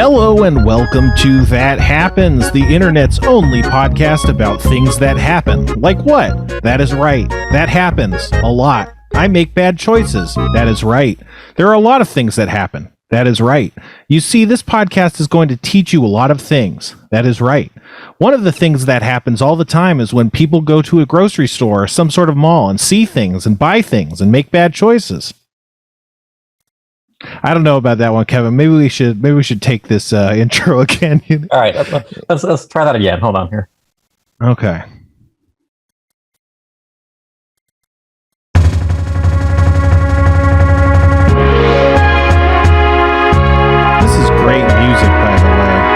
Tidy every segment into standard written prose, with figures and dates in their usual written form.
Hello and welcome to That Happens, the internet's only podcast about things that happen. Like what? That is right. That happens a lot. I make bad choices. That is right. There are a lot of things that happen. That is right. You see, this podcast is going to teach you a lot of things. That is right. One of the things that happens all the time is when people go to a grocery store or some sort of mall and see things and buy things and make bad choices. I don't know about that one, Kevin. Maybe we should take this intro again. All right, let's try that again. Hold on here. Okay. This is great music, by the way.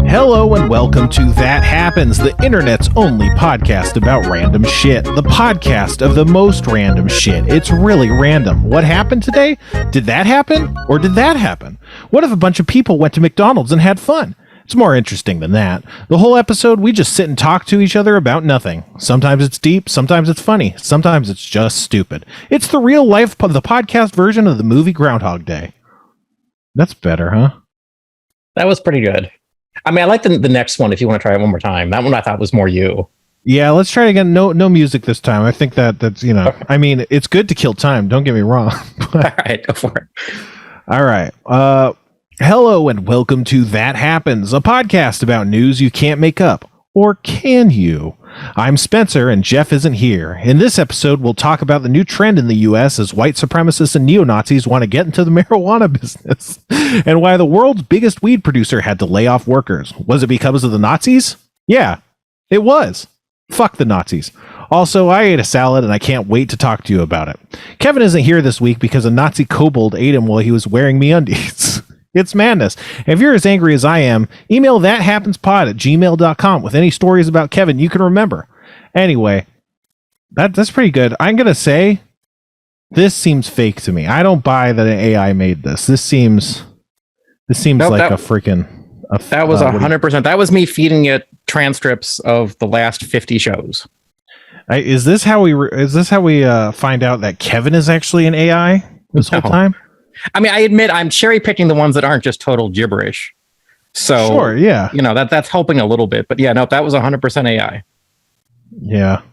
Hello and welcome to That Happens, the internet's only podcast about random shit. The podcast of the most random shit. It's really random. What happened today? Did that happen? Or did that happen? What if a bunch of people went to McDonald's and had fun? It's more interesting than that. The whole episode, we just sit and talk to each other about nothing. Sometimes it's deep, sometimes it's funny, sometimes it's just stupid. It's the real life of the podcast version of the movie Groundhog Day. That's better, huh? That was pretty good. I mean, I like the next one if you want to try it one more time. That one I thought was more you. Yeah, let's try it again. No music this time. I think that's, you know, okay. I mean, it's good to kill time. Don't get me wrong. But, all right, go for it. All right. Hello and welcome to That Happens, a podcast about news you can't make up. Or can you? I'm Spencer, and Jeff isn't here. In this episode, we'll talk about the new trend in the U.S. as white supremacists and neo-Nazis want to get into the marijuana business, and why the world's biggest weed producer had to lay off workers. Was it because of the Nazis? Yeah, it was. Fuck the Nazis. Also, I ate a salad, and I can't wait to talk to you about it. Kevin isn't here this week because a Nazi kobold ate him while he was wearing MeUndies. It's madness. If you're as angry as I am, email thathappenspod@gmail.com with any stories about Kevin you can remember. Anyway, that's pretty good. I'm going to say this seems fake to me. I don't buy that an AI made this. This seems nope, like a freaking... that was 100%. That was me feeding it transcripts of the last 50 shows. Is this how we find out that Kevin is actually an AI this whole time? I mean, I admit I'm cherry picking the ones that aren't just total gibberish. So, sure, yeah. You know, that's helping a little bit. But yeah, no, that was 100% AI. Yeah.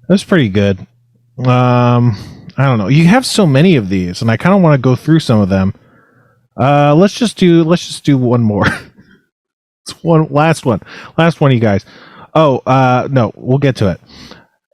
That's pretty good. I don't know. You have so many of these, and I kind of want to go through some of them. Let's just do one more. It's last one, you guys. Oh, no, we'll get to it.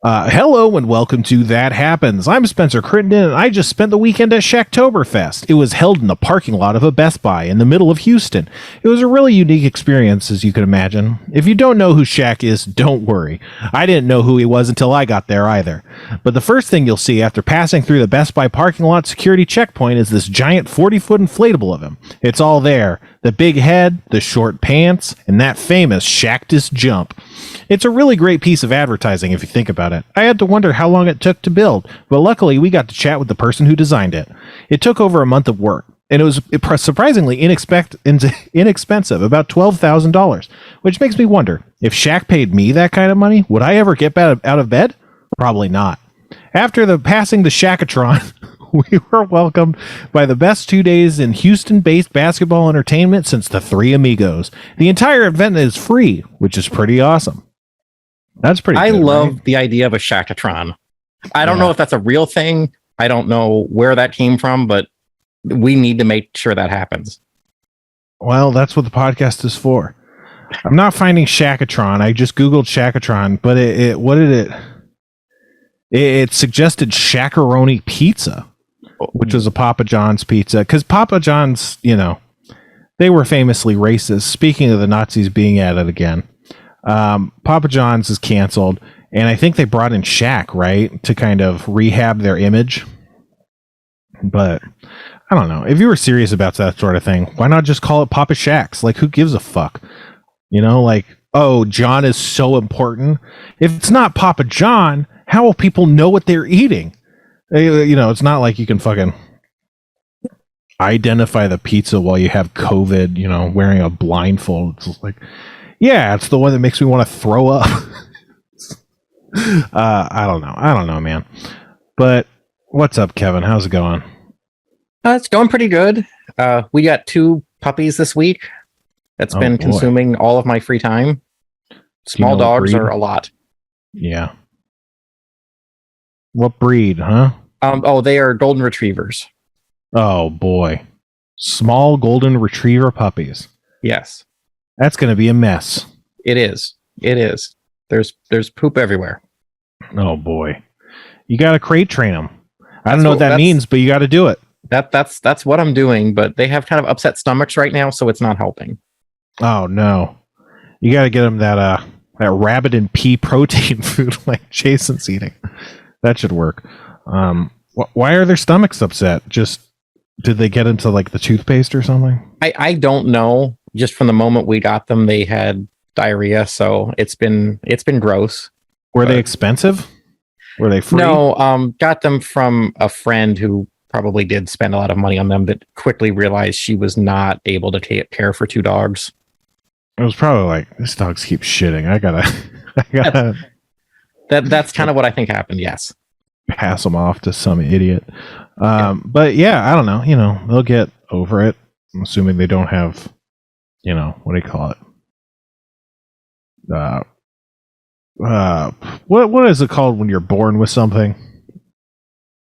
Hello and welcome to That Happens. I'm Spencer Crittenden, and I just spent the weekend at Shacktoberfest. It was held in the parking lot of a Best Buy in the middle of Houston. It was a really unique experience, as you can imagine. If you don't know who Shaq is, don't worry. I didn't know who he was until I got there either. But the first thing you'll see after passing through the Best Buy parking lot security checkpoint is this giant 40-foot inflatable of him. It's all there. The big head, the short pants, and that famous Shaqtus jump. It's a really great piece of advertising if you think about it. I had to wonder how long it took to build, but luckily we got to chat with the person who designed it. It took over a month of work, and it was surprisingly inexpensive, about $12,000, which makes me wonder, if Shaq paid me that kind of money, would I ever get out of bed? Probably not. After passing the Shackatron, we were welcomed by the best 2 days in Houston-based basketball entertainment since the Three Amigos. The entire event is free, which is pretty awesome. That's pretty good, I love the idea of a Shackatron. I don't know if that's a real thing. I don't know where that came from, but we need to make sure that happens. Well, that's what the podcast is for. I'm not finding Shackatron. I just Googled Shackatron, but it suggested Shackaroni Pizza, which was a Papa John's pizza. Because Papa John's, you know, they were famously racist. Speaking of the Nazis being at it again. Papa John's is canceled, and I think they brought in Shaq, right, to kind of rehab their image. But I don't know. If you were serious about that sort of thing, why not just call it Papa Shaq's? Like, who gives a fuck? You know, like, oh, John is so important. If it's not Papa John, how will people know what they're eating? You know, it's not like you can fucking identify the pizza while you have COVID, you know, wearing a blindfold. It's like, yeah, it's the one that makes me want to throw up. I don't know. I don't know, man. But what's up, Kevin? How's it going? It's going pretty good. We got 2 puppies this week. That's Oh, been boy. consuming all of my free time. Small what dogs breed? are a lot. Yeah. What breed, huh? They are golden retrievers. Oh, boy. Small golden retriever puppies. Yes, That's going to be a mess. it is. It is. There's poop everywhere. Oh, boy. You got to crate train them. I don't That's know what- what that that's- means, but you got to do it. That's what I'm doing, but they have kind of upset stomachs right now, so it's not helping. Oh, no. You got to get them that rabbit and pea protein food like Jason's eating. That should work. Why are their stomachs upset? Just did they get into like the toothpaste or something? I don't know. Just from the moment we got them, they had diarrhea, so it's been gross. Were they expensive? Were they free? No, got them from a friend who probably did spend a lot of money on them, but quickly realized she was not able to take care for 2 dogs. It was probably like, this dog's keep shitting. I gotta That's kind of what I think happened. Yes. pass them off to some idiot. But yeah, I don't know. You know, they'll get over it. I'm assuming they don't have, what do you call it? What is it called when you're born with something?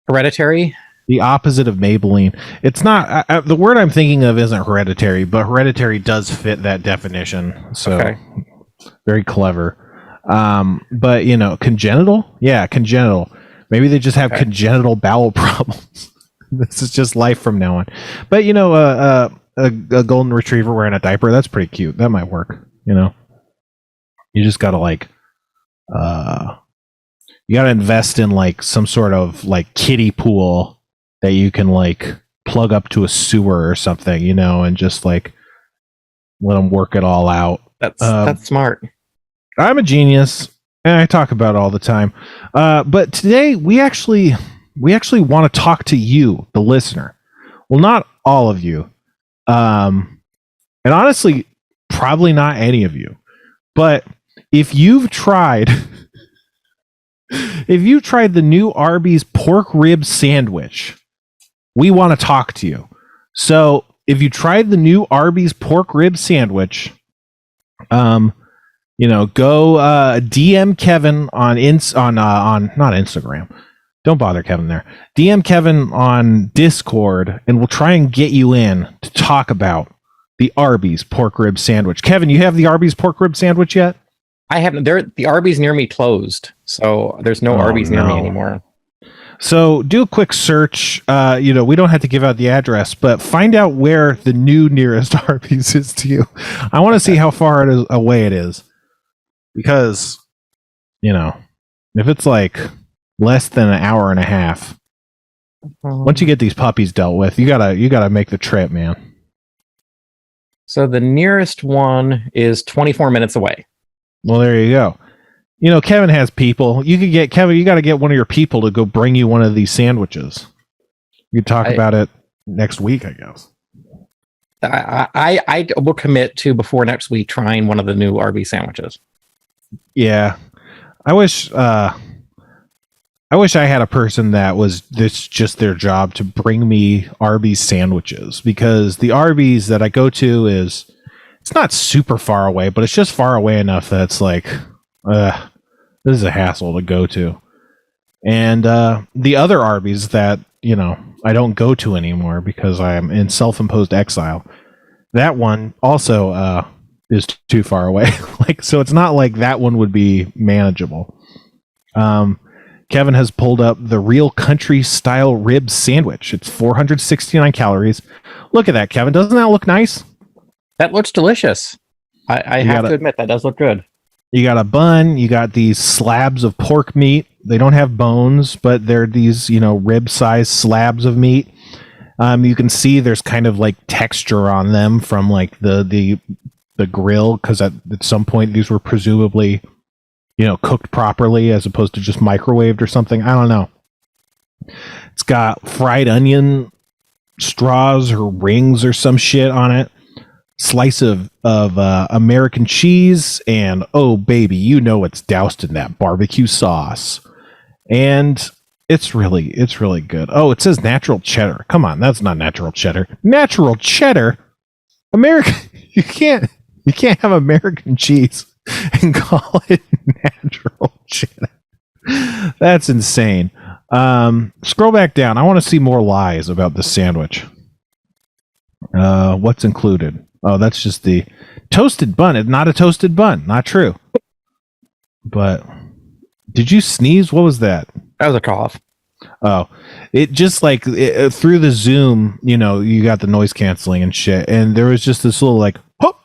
Hereditary. The opposite of Maybelline. It's not. The word I'm thinking of isn't hereditary, but hereditary does fit that definition. So Okay. very clever. But congenital. Yeah, congenital. Maybe they just have congenital bowel problems. This is just life from now on. But a golden retriever wearing a diaper, that's pretty cute. That might work. You just gotta you gotta invest in like some sort of like kiddie pool that you can like plug up to a sewer or something, and just like let them work it all out. That's smart. I'm a genius, and I talk about it all the time. But today we actually want to talk to you, the listener. Well, not all of you, and honestly, probably not any of you. But if you've tried, the new Arby's pork rib sandwich, we want to talk to you. So if you tried the new Arby's pork rib sandwich, go DM Kevin on not Instagram. Don't bother Kevin there. DM Kevin on Discord, and we'll try and get you in to talk about the Arby's pork rib sandwich. Kevin, you have the Arby's pork rib sandwich yet? I haven't. The Arby's near me closed, so there's no Arby's near me anymore. So do a quick search. We don't have to give out the address, but find out where the new nearest Arby's is to you. I want to see how far away it is, because if it's like less than an hour and a half, once you get these puppies dealt with, you gotta make the trip, man. So the nearest one is 24 minutes away. Well, there you go. Kevin has people. You could get Kevin. You got to get one of your people to go bring you one of these sandwiches. You could talk about it next week, I guess. I will commit to before next week trying one of the new Arby's sandwiches. Yeah, I wish I had a person that was this just their job to bring me Arby's sandwiches, because the Arby's that I go to it's not super far away, but it's just far away enough that it's like, this is a hassle to go to. And the other Arby's that, I don't go to anymore because I am in self-imposed exile, that one also is too far away. So it's not like that one would be manageable. Kevin has pulled up the Real Country Style Rib Sandwich. It's 469 calories. Look at that, Kevin. Doesn't that look nice? That looks delicious. I have to admit, that does look good. You got a bun. You got these slabs of pork meat. They don't have bones, but they're these, rib-sized slabs of meat. You can see there's kind of like texture on them from like the grill, because at some point these were presumably, cooked properly as opposed to just microwaved or something. I don't know. It's got fried onion straws or rings or some shit on it. slice of American cheese, and oh baby, you know it's doused in that barbecue sauce, and it's really good. Oh, it says natural cheddar. Come on, that's not natural cheddar. Natural cheddar, American. You can't have American cheese and call it natural cheddar. That's insane. Scroll back down. I want to see more lies about this sandwich. What's included? Oh, that's just the toasted bun. It's not a toasted bun. Not true. But did you sneeze? What was that? That was a cough. Oh, it just like through the Zoom, you got the noise canceling and shit, and there was just this little like, whoop,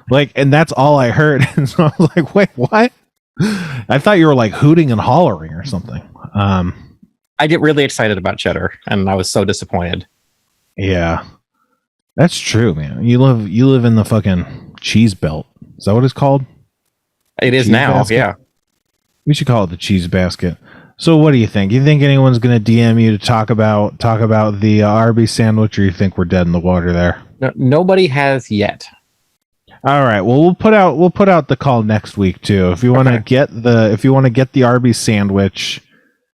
like, and that's all I heard. And so I was like, wait, what? I thought you were like hooting and hollering or something. I get really excited about cheddar, and I was so disappointed. Yeah, that's true, man. You live in the fucking cheese belt. Is that what it's called? It is cheese now. basket? Yeah. We should call it the cheese basket. So what do you think? You think anyone's going to DM you to talk about the Arby's sandwich, or you think we're dead in the water there? No, nobody has yet. All right. Well, we'll put out the call next week too. If you want to get the Arby's sandwich,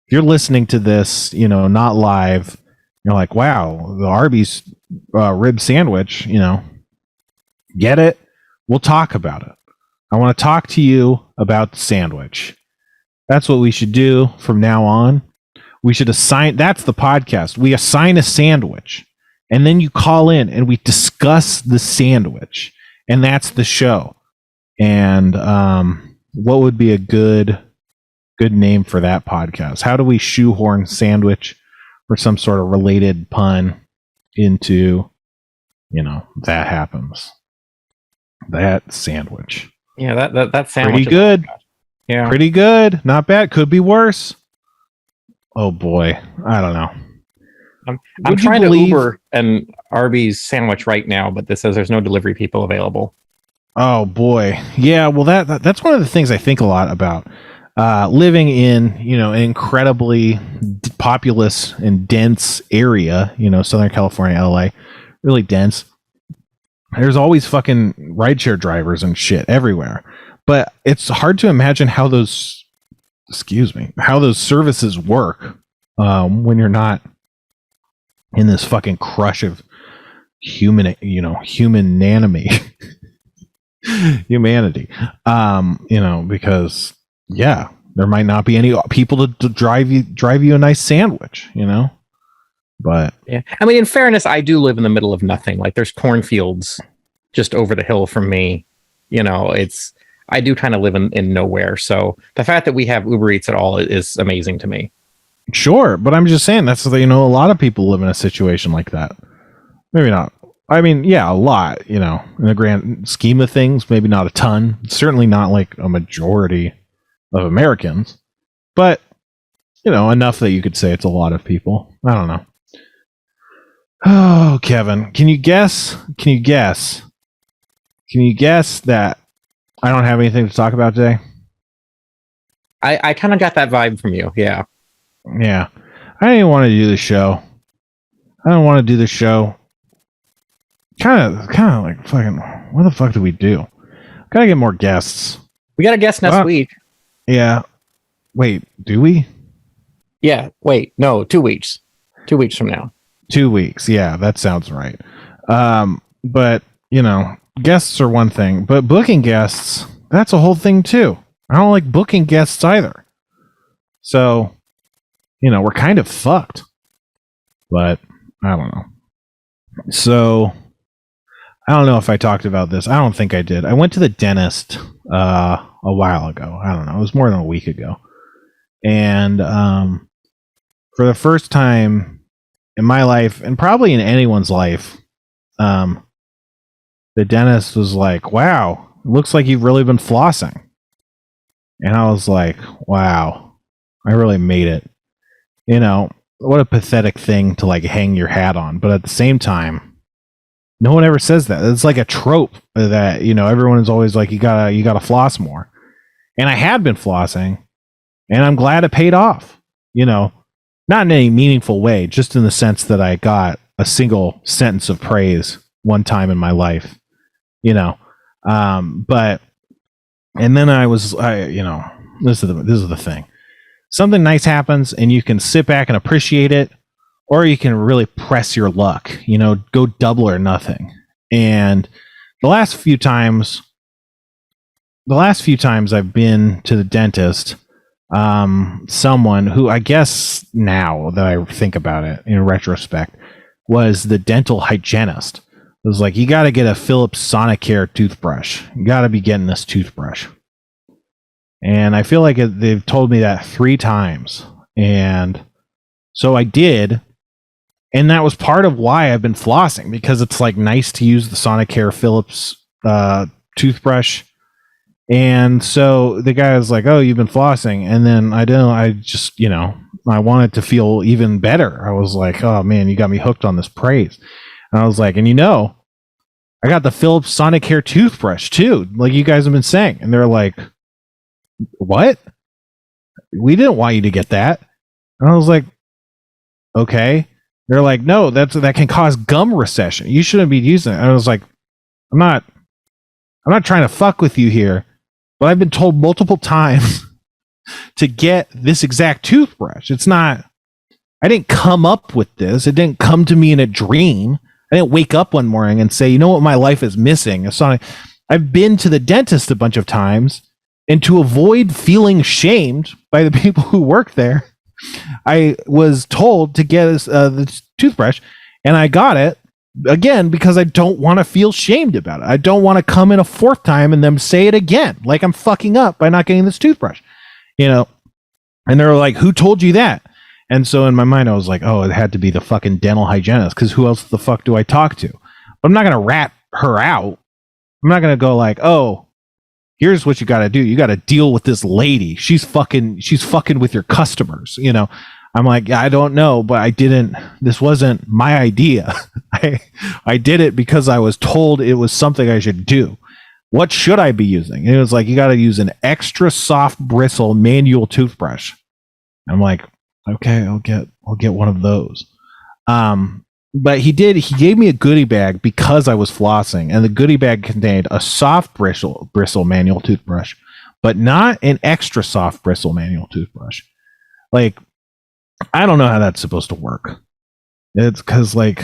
if you're listening to this, not live, you're like, wow, the Arby's rib sandwich, get it? We'll talk about it. I want to talk to you about the sandwich. That's what we should do from now on. We should assign, that's the podcast. We assign a sandwich, and then you call in and we discuss the sandwich, and that's the show. And what would be a good name for that podcast? How do we shoehorn sandwich or some sort of related pun into, that happens? That sandwich. Yeah, that sandwich. Pretty good. Yeah. Pretty good. Not bad. Could be worse. Oh boy. I don't know. I'm trying to Uber an Arby's sandwich right now, but this says there's no delivery people available. Oh boy. Yeah, well that's one of the things I think a lot about. Living in, an incredibly populous and dense area, Southern California, LA, really dense. There's always fucking rideshare drivers and shit everywhere. But it's hard to imagine how those services work when you're not in this fucking crush of humanity, because there might not be any people to drive you a nice sandwich, But yeah, I mean, in fairness, I do live in the middle of nothing. Like, there's cornfields just over the hill from me. I do kind of live in nowhere. So the fact that we have Uber Eats at all is amazing to me. Sure, but I'm just saying that's a lot of people live in a situation like that. Maybe not. I mean, yeah, a lot. In the grand scheme of things, maybe not a ton. Certainly not like a majority of Americans, but enough that you could say it's a lot of people. I don't know. Oh, Kevin, can you guess that I don't have anything to talk about today? I kind of got that vibe from you. Yeah. Yeah. I didn't want to do the show. Kind of like fucking, what the fuck do we do? Gotta get more guests. We got a guest next week. Yeah. Wait, do we? Yeah. Wait, no, 2 weeks. 2 weeks from now. 2 weeks. Yeah, that sounds right. But, guests are one thing, but booking guests, that's a whole thing too. I don't like booking guests either. So, we're kind of fucked. But I don't know. So, I don't know if I talked about this. I don't think I did. I went to the dentist a while ago. I don't know. It was more than a week ago. And for the first time in my life, and probably in anyone's life, the dentist was like, wow, it looks like you've really been flossing. And I was like, wow, I really made it. What a pathetic thing to like hang your hat on. But at the same time, no one ever says that. It's like a trope that, everyone is always like, you gotta floss more. And I had been flossing, and I'm glad it paid off. Not in any meaningful way, just in the sense that I got a single sentence of praise one time in my life. you know. But and then this is the thing. Something nice happens, and you can sit back and appreciate it, or you can really press your luck. Go double or nothing. And the last few times I've been to the dentist, someone who, I guess now that I think about it in retrospect, was the dental hygienist. It was like, you got to get a Philips Sonicare toothbrush. You got to be getting this toothbrush. And I feel like they've told me that 3 times. And so I did. And that was part of why I've been flossing, because it's like nice to use the Sonicare Philips toothbrush. And so the guy was like, "Oh, you've been flossing." And then I just, I wanted to feel even better. I was like, "Oh man, you got me hooked on this praise." And I was like, I got the Philips Sonicare toothbrush too, like you guys have been saying. And they're like, "What? We didn't want you to get that." And I was like, "Okay." They're like, "No, that can cause gum recession. You shouldn't be using it." And I was like, I'm not trying to fuck with you here, but I've been told multiple times to get this exact toothbrush. I didn't come up with this. It didn't come to me in a dream. I didn't wake up one morning and say, you know what my life is missing? I've been to the dentist a bunch of times, and to avoid feeling shamed by the people who work there, I was told to get the toothbrush, and I got it again because I don't want to feel shamed about it. I don't want to come in a 4th time and then say it again, like I'm fucking up by not getting this toothbrush, And they're like, "Who told you that?" And so in my mind, I was like, "Oh, it had to be the fucking dental hygienist, because who else the fuck do I talk to?" But I'm not gonna rat her out. I'm not gonna go like, "Oh, here's what you got to do. You got to deal with this lady. She's fucking with your customers." I'm like, I don't know, but this wasn't my idea. I did it because I was told it was something I should do. What should I be using? And it was like, you got to use an extra soft bristle manual toothbrush. I'm like, okay, I'll get one of those. But he gave me a goodie bag because I was flossing, and the goodie bag contained a soft bristle manual toothbrush, but not an extra soft bristle manual toothbrush. Like, I don't know how that's supposed to work. It's because, like,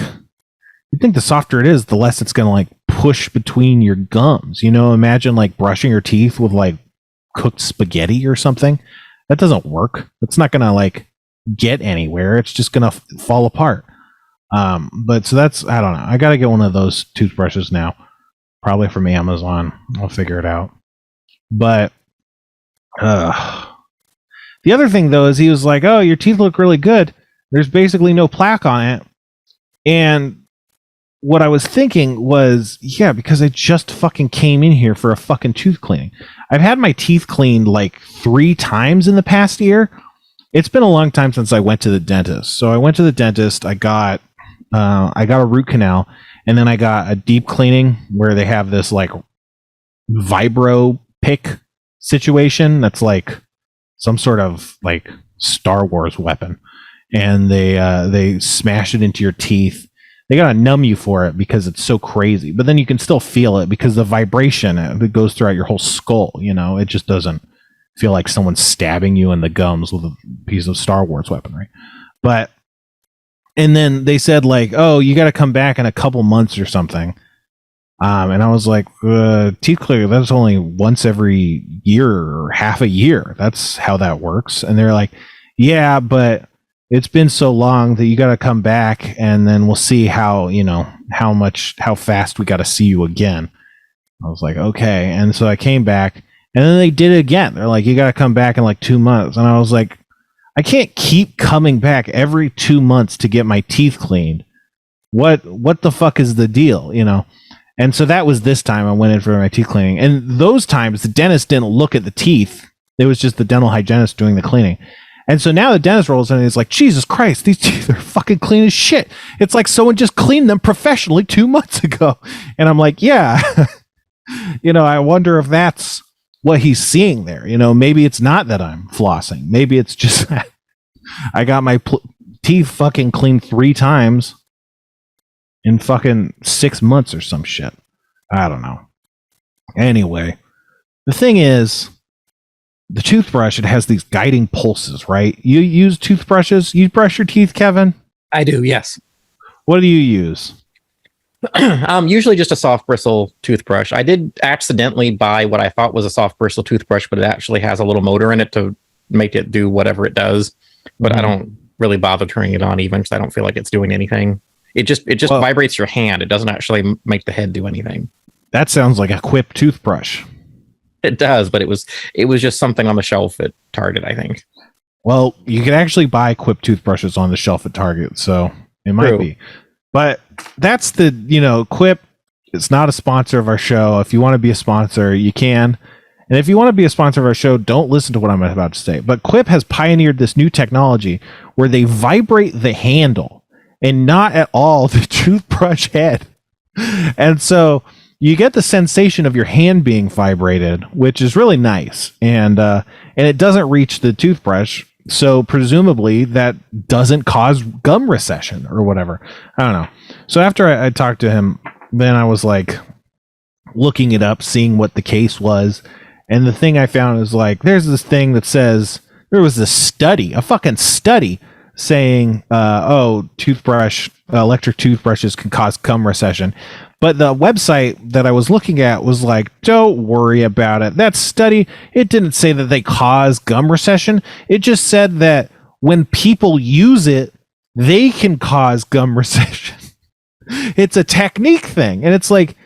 you think the softer it is, the less it's gonna like push between your gums. Imagine like brushing your teeth with like cooked spaghetti or something. That doesn't work. It's not gonna like get anywhere. It's just gonna fall apart. But so that's, I don't know. I gotta get one of those toothbrushes now, probably from Amazon. I'll figure it out. But the other thing though is he was like, "Oh, your teeth look really good. There's basically no plaque on it." And what I was thinking was, yeah, because I just fucking came in here for a fucking tooth cleaning. I've had my teeth cleaned like 3 times in the past year. It's been a long time since I went to the dentist. So I went to the dentist. I got a root canal, and then I got a deep cleaning where they have this like vibro pick situation that's like some sort of like Star Wars weapon, and they smash it into your teeth. They gotta numb you for it because it's so crazy, but then you can still feel it because the vibration, it goes throughout your whole skull. It just doesn't feel like someone's stabbing you in the gums with a piece of Star Wars weaponry. But and then they said like, "Oh, you got to come back in a couple months or something." And I was like, "Teeth clear, that's only once every year or half a year. That's how that works." And they're like, "Yeah, but it's been so long that you got to come back, and then we'll see how fast we got to see you again." I was like, "Okay." And so I came back, and then they did it again. They're like, "You got to come back in like 2 months." And I was like, I can't keep coming back every 2 months to get my teeth cleaned. What the fuck is the deal, And so that was this time I went in for my teeth cleaning. And those times the dentist didn't look at the teeth. It was just the dental hygienist doing the cleaning. And so now the dentist rolls in and he's like, "Jesus Christ, these teeth are fucking clean as shit. It's like someone just cleaned them professionally 2 months ago." And I'm like, yeah. I wonder if that's what he's seeing there. Maybe it's not that I'm flossing. Maybe it's just that I got my teeth fucking cleaned 3 times in fucking 6 months or some shit. I don't know. Anyway, the thing is, the toothbrush, it has these guiding pulses, right? You use toothbrushes? You brush your teeth, Kevin? I do, yes. What do you use? Usually just a soft bristle toothbrush. I did accidentally buy what I thought was a soft bristle toothbrush, but it actually has a little motor in it to make it do whatever it does. But I don't really bother turning it on even because I don't feel like it's doing anything. It just vibrates your hand. It doesn't actually make the head do anything. That sounds like a Quip toothbrush. It does, but it was just something on the shelf at Target, I think. Well, you can actually buy Quip toothbrushes on the shelf at Target, so it might be. But that's Quip is not a sponsor of our show. If you want to be a sponsor, you can. And if you want to be a sponsor of our show, don't listen to what I'm about to say. But Quip has pioneered this new technology where they vibrate the handle and not at all the toothbrush head. And so you get the sensation of your hand being vibrated, which is really nice. And it doesn't reach the toothbrush. So presumably that doesn't cause gum recession or whatever. I don't know. So after I talked to him, then I was like looking it up, seeing what the case was. And the thing I found is like, there's this thing that says there was this study, a fucking study saying, electric toothbrushes can cause gum recession. But the website that I was looking at was like, don't worry about it. That study, it didn't say that they cause gum recession. It just said that when people use it, they can cause gum recession. It's a technique thing. And it's like,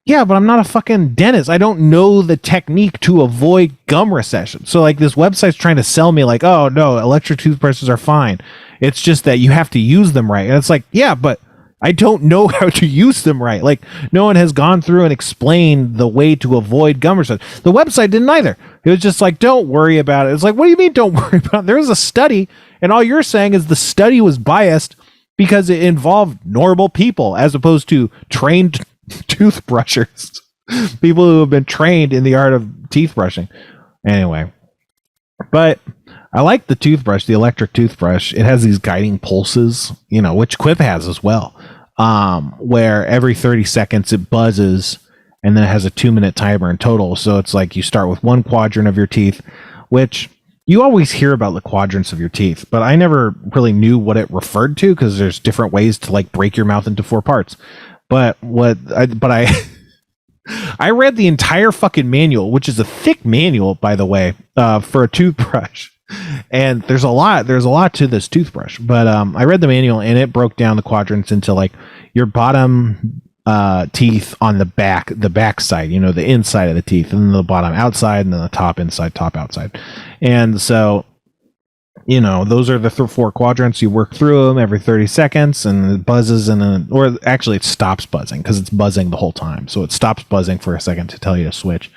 yeah, but I'm not a fucking dentist. I don't know the technique to avoid gum recession. So like this website's trying to sell me like, oh no, electric toothbrushes are fine. It's just that you have to use them right. And it's like, yeah, but I don't know how to use them right. Like no one has gone through and explained the way to avoid gum recession. The website didn't either. It was just like, don't worry about it. It's like, what do you mean don't worry about it? There was a study and all you're saying is the study was biased because it involved normal people as opposed to trained toothbrushers, people who have been trained in the art of teeth brushing. Anyway, but I like the toothbrush, the electric toothbrush. It has these guiding pulses, which Quip has as well, where every 30 seconds it buzzes, and then it has a 2-minute timer in total. So it's like you start with one quadrant of your teeth, which you always hear about the quadrants of your teeth, but I never really knew what it referred to because there's different ways to like break your mouth into 4 parts. But I I read the entire fucking manual, which is a thick manual, by the way, for a toothbrush. And there's a lot to this toothbrush. But I read the manual and it broke down the quadrants into like your bottom teeth on the back side, the inside of the teeth, and then the bottom outside, and then the top inside, top outside. And so those are the 4 quadrants. You work through them every 30 seconds and it buzzes or actually it stops buzzing because it's buzzing the whole time. So it stops buzzing for a second to tell you to switch.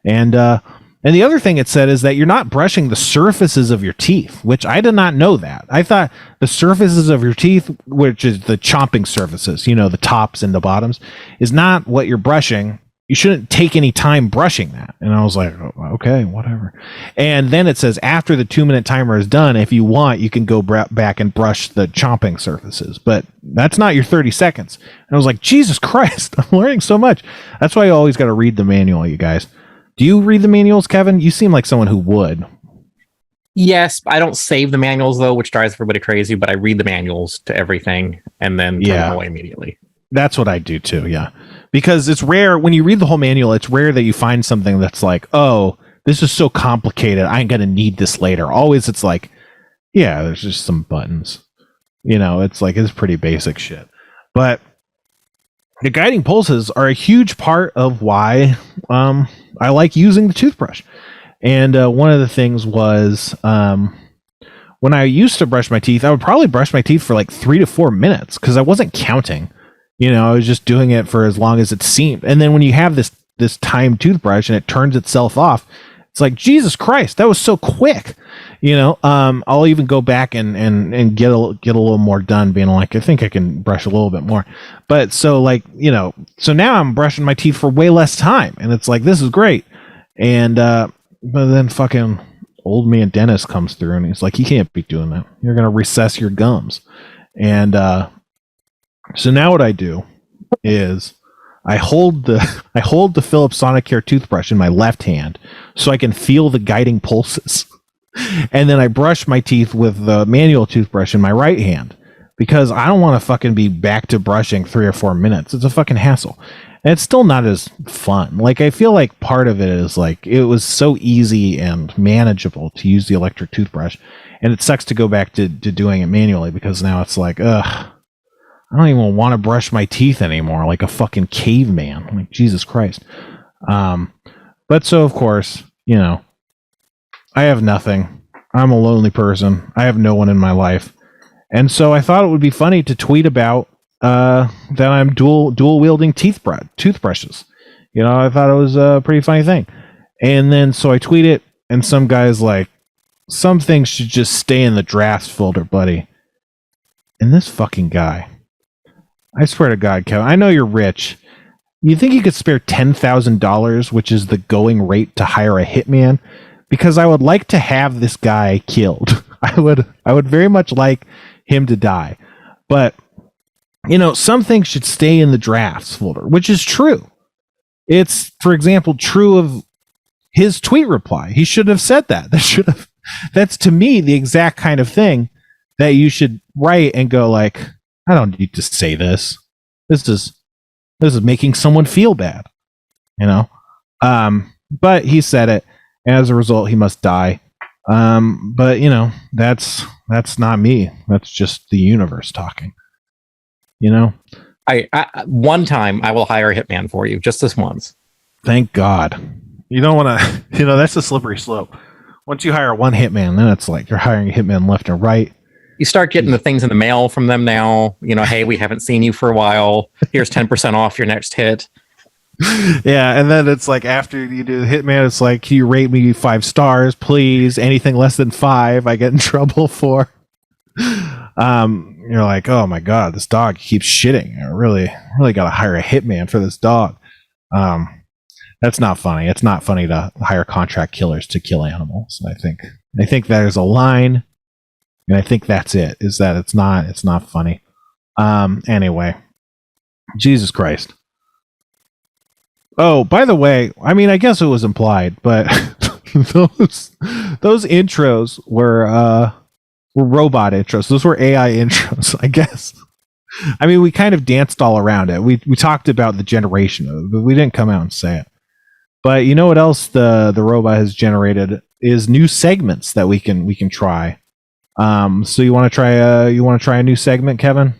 And the other thing it said is that you're not brushing the surfaces of your teeth, which I did not know that. I thought the surfaces of your teeth, which is the chomping surfaces, the tops and the bottoms, is not what you're brushing. You shouldn't take any time brushing that. And I was like, oh, okay, whatever. And then it says after the 2-minute timer is done, if you want, you can go back and brush the chomping surfaces. But that's not your 30 seconds. And I was like, Jesus Christ, I'm learning so much. That's why you always got to read the manual, you guys. Do you read the manuals, Kevin? You seem like someone who would. Yes, I don't save the manuals, though, which drives everybody crazy, but I read the manuals to everything and then turn them away immediately. That's what I do, too, yeah. Because it's rare, when you read the whole manual, it's rare that you find something that's like, oh, this is so complicated, I'm going to need this later. Always it's like, yeah, there's just some buttons. It's like, it's pretty basic shit. But the guiding pulses are a huge part of why I like using the toothbrush. And one of the things was when I used to brush my teeth, I would probably brush my teeth for like 3 to 4 minutes because I wasn't counting. I was just doing it for as long as it seemed. And then when you have this timed toothbrush and it turns itself off, it's like, Jesus Christ, that was so quick. I'll even go back and get a little more done, being like, I think I can brush a little bit more. But so like, so now I'm brushing my teeth for way less time. And it's like, this is great. And but then fucking old man Dennis comes through and he's like, you can't be doing that. You're going to recess your gums. And so now what I do is I hold the Philips Sonicare toothbrush in my left hand so I can feel the guiding pulses. And then I brush my teeth with the manual toothbrush in my right hand because I don't want to fucking be back to brushing 3 or 4 minutes. It's a fucking hassle. And it's still not as fun. Like, I feel like part of it is like it was so easy and manageable to use the electric toothbrush. And it sucks to go back to doing it manually because now it's like, ugh, I don't even want to brush my teeth anymore like a fucking caveman. Like, Jesus Christ. But so, of course, I have nothing. I'm a lonely person. I have no one in my life. And so I thought it would be funny to tweet about that I'm dual wielding toothbrushes. I thought it was a pretty funny thing. And then so I tweet it, and some guy's like, some things should just stay in the drafts folder, buddy. And this fucking guy, I swear to God, Kevin, I know you're rich. You think you could spare $10,000, which is the going rate to hire a hitman? Because I would like to have this guy killed. I would very much like him to die. But, some things should stay in the drafts folder, which is true. It's, for example, true of his tweet reply. He should have said that. That's to me the exact kind of thing that you should write and go like, I don't need to say this. This is making someone feel bad. But he said it. As a result, he must die. But that's not me. That's just the universe talking. I one time I will hire a hitman for you, just this once. Thank God. You don't want to. That's a slippery slope. Once you hire one hitman, then it's like you're hiring a hitman left and right. You start getting the things in the mail from them now. Hey, we haven't seen you for a while. Here's 10% off your next hit. Yeah, and then it's like after you do the hitman, it's like, can you rate me 5 stars, please? Anything less than 5, I get in trouble for. You're like, oh my God, this dog keeps shitting. I really got to hire a hitman for this dog. That's not funny. It's not funny to hire contract killers to kill animals. I think there's a line, and I think that's it. Is that it's not funny. Anyway, Jesus Christ. Oh, by the way, I mean, I guess it was implied, but those intros were robot intros. Those were AI intros, I guess. I mean, we kind of danced all around it. We talked about the generation of it, but we didn't come out and say it. But you know what else the robot has generated is new segments that we can try. So you want to try a new segment, Kevin?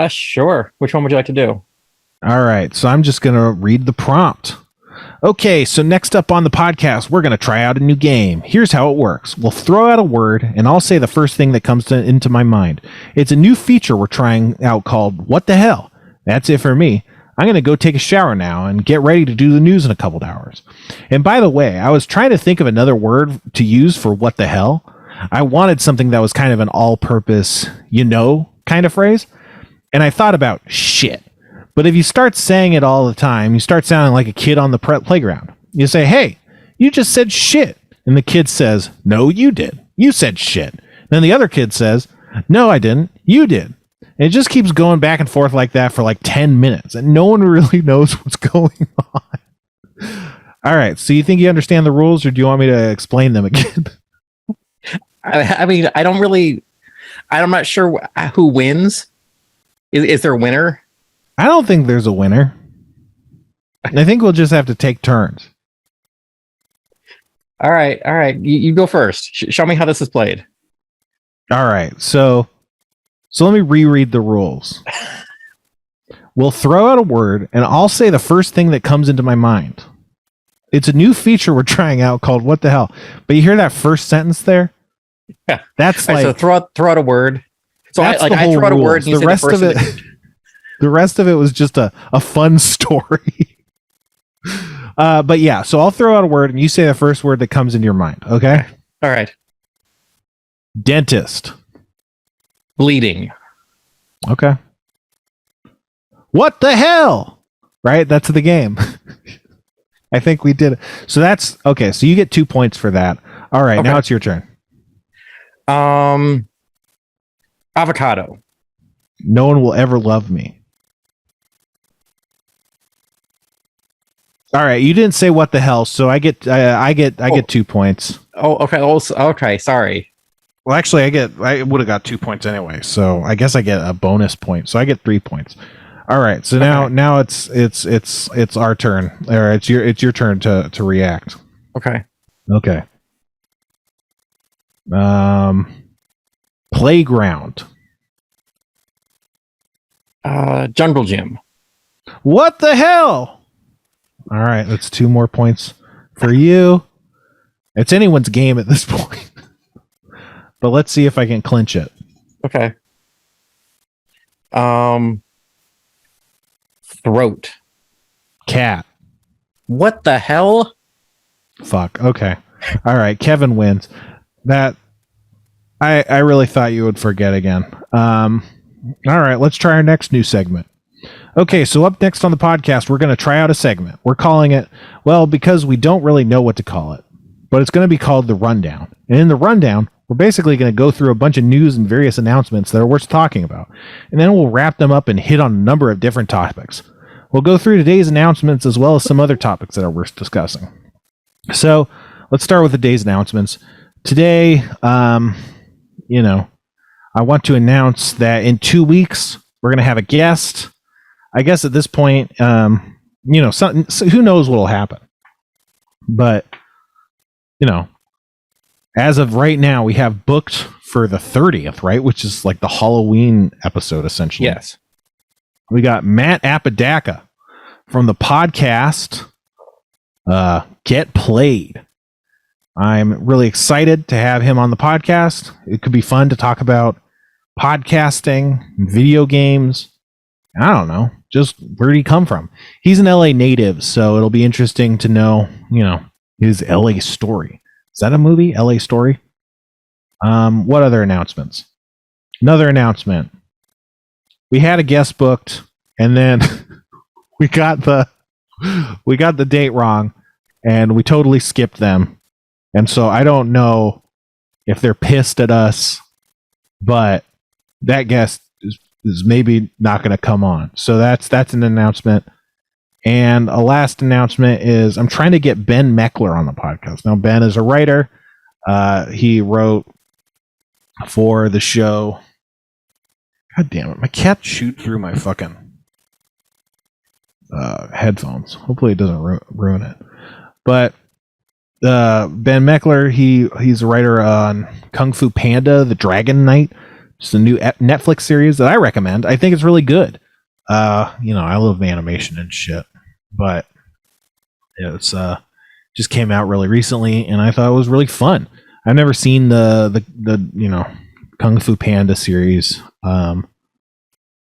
Sure. Which one would you like to do? All right, so I'm just going to read the prompt. Okay, so next up on the podcast, we're going to try out a new game. Here's how it works. We'll throw out a word, and I'll say the first thing that comes into my mind. It's a new feature we're trying out called What the Hell? That's it for me. I'm going to go take a shower now and get ready to do the news in a couple of hours. And by the way, I was trying to think of another word to use for what the hell. I wanted something that was kind of an all-purpose, kind of phrase. And I thought about shit. But if you start saying it all the time, you start sounding like a kid on the playground. You say, hey, you just said shit. And the kid says, no, you did. You said shit. Then the other kid says, no, I didn't. You did. And it just keeps going back and forth like that for like 10 minutes. And no one really knows what's going on. All right. So you think you understand the rules, or do you want me to explain them again? I mean, I'm not sure who wins. Is there a winner? I don't think there's a winner. I think we'll just have to take turns. All right. You go first. Show me how this is played. All right. So let me reread the rules. We'll throw out a word, and I'll say the first thing that comes into my mind. It's a new feature we're trying out called What the Hell? But you hear that first sentence there? Yeah. That's like... so throw out a word. So I throw out a word, and you the rest of it... The rest of it was just a fun story. But yeah, so I'll throw out a word and you say the first word that comes into your mind, okay? All right. Dentist. Bleeding. Okay. What the hell? Right? That's the game. I think we did it. So that's okay. So you get 2 points for that. All right. Okay. Now it's your turn. Avocado. No one will ever love me. All right, you didn't say what the hell, so I get 2 points. Oh, okay. Also, okay. Sorry. Well, actually, I would have got 2 points anyway, so I guess I get a bonus point. So I get 3 points. All right, so now it's our turn, or it's your turn to react. Okay. Okay. Playground. Jungle Gym. What the hell? All right, that's 2 more points for you. It's anyone's game at this point. But let's see if I can clinch it. Okay. Throat. Cat. What the hell? Fuck. Okay. All right. Kevin wins. That I really thought you would forget again. All right. Let's try our next new segment. Okay. So up next on the podcast, we're going to try out a segment. We're calling it, well, because we don't really know what to call it, but it's going to be called the Rundown. And in the Rundown, we're basically going to go through a bunch of news and various announcements that are worth talking about. And then we'll wrap them up and hit on a number of different topics. We'll go through today's announcements as well as some other topics that are worth discussing. So let's start with the day's announcements. Today, I want to announce that in 2 weeks, we're going to have a guest. I guess at this point, who knows what will happen. But, as of right now, we have booked for the 30th, right? Which is like the Halloween episode, essentially. Yes. We got Matt Apodaca from the podcast Get Played. I'm really excited to have him on the podcast. It could be fun to talk about podcasting, video games. I don't know, just where did he come from? He's an LA native, so it'll be interesting to know, his LA story. Is that a movie? LA Story? What other announcements? Another announcement. We had a guest booked, and then we got the date wrong, and we totally skipped them. And so I don't know if they're pissed at us, but that guest is maybe not going to come on. So that's an announcement. And a last announcement is I'm trying to get Ben Meckler on the podcast. Now, Ben is a writer. He wrote for the show. God damn it. My cat chewed through my fucking headphones. Hopefully it doesn't ruin it. But Ben Meckler, he's a writer on Kung Fu Panda, The Dragon Knight. It's a new Netflix series that I recommend. I think it's really good. I love animation and shit, but it's just came out really recently, and I thought it was really fun. I've never seen the Kung Fu Panda series. I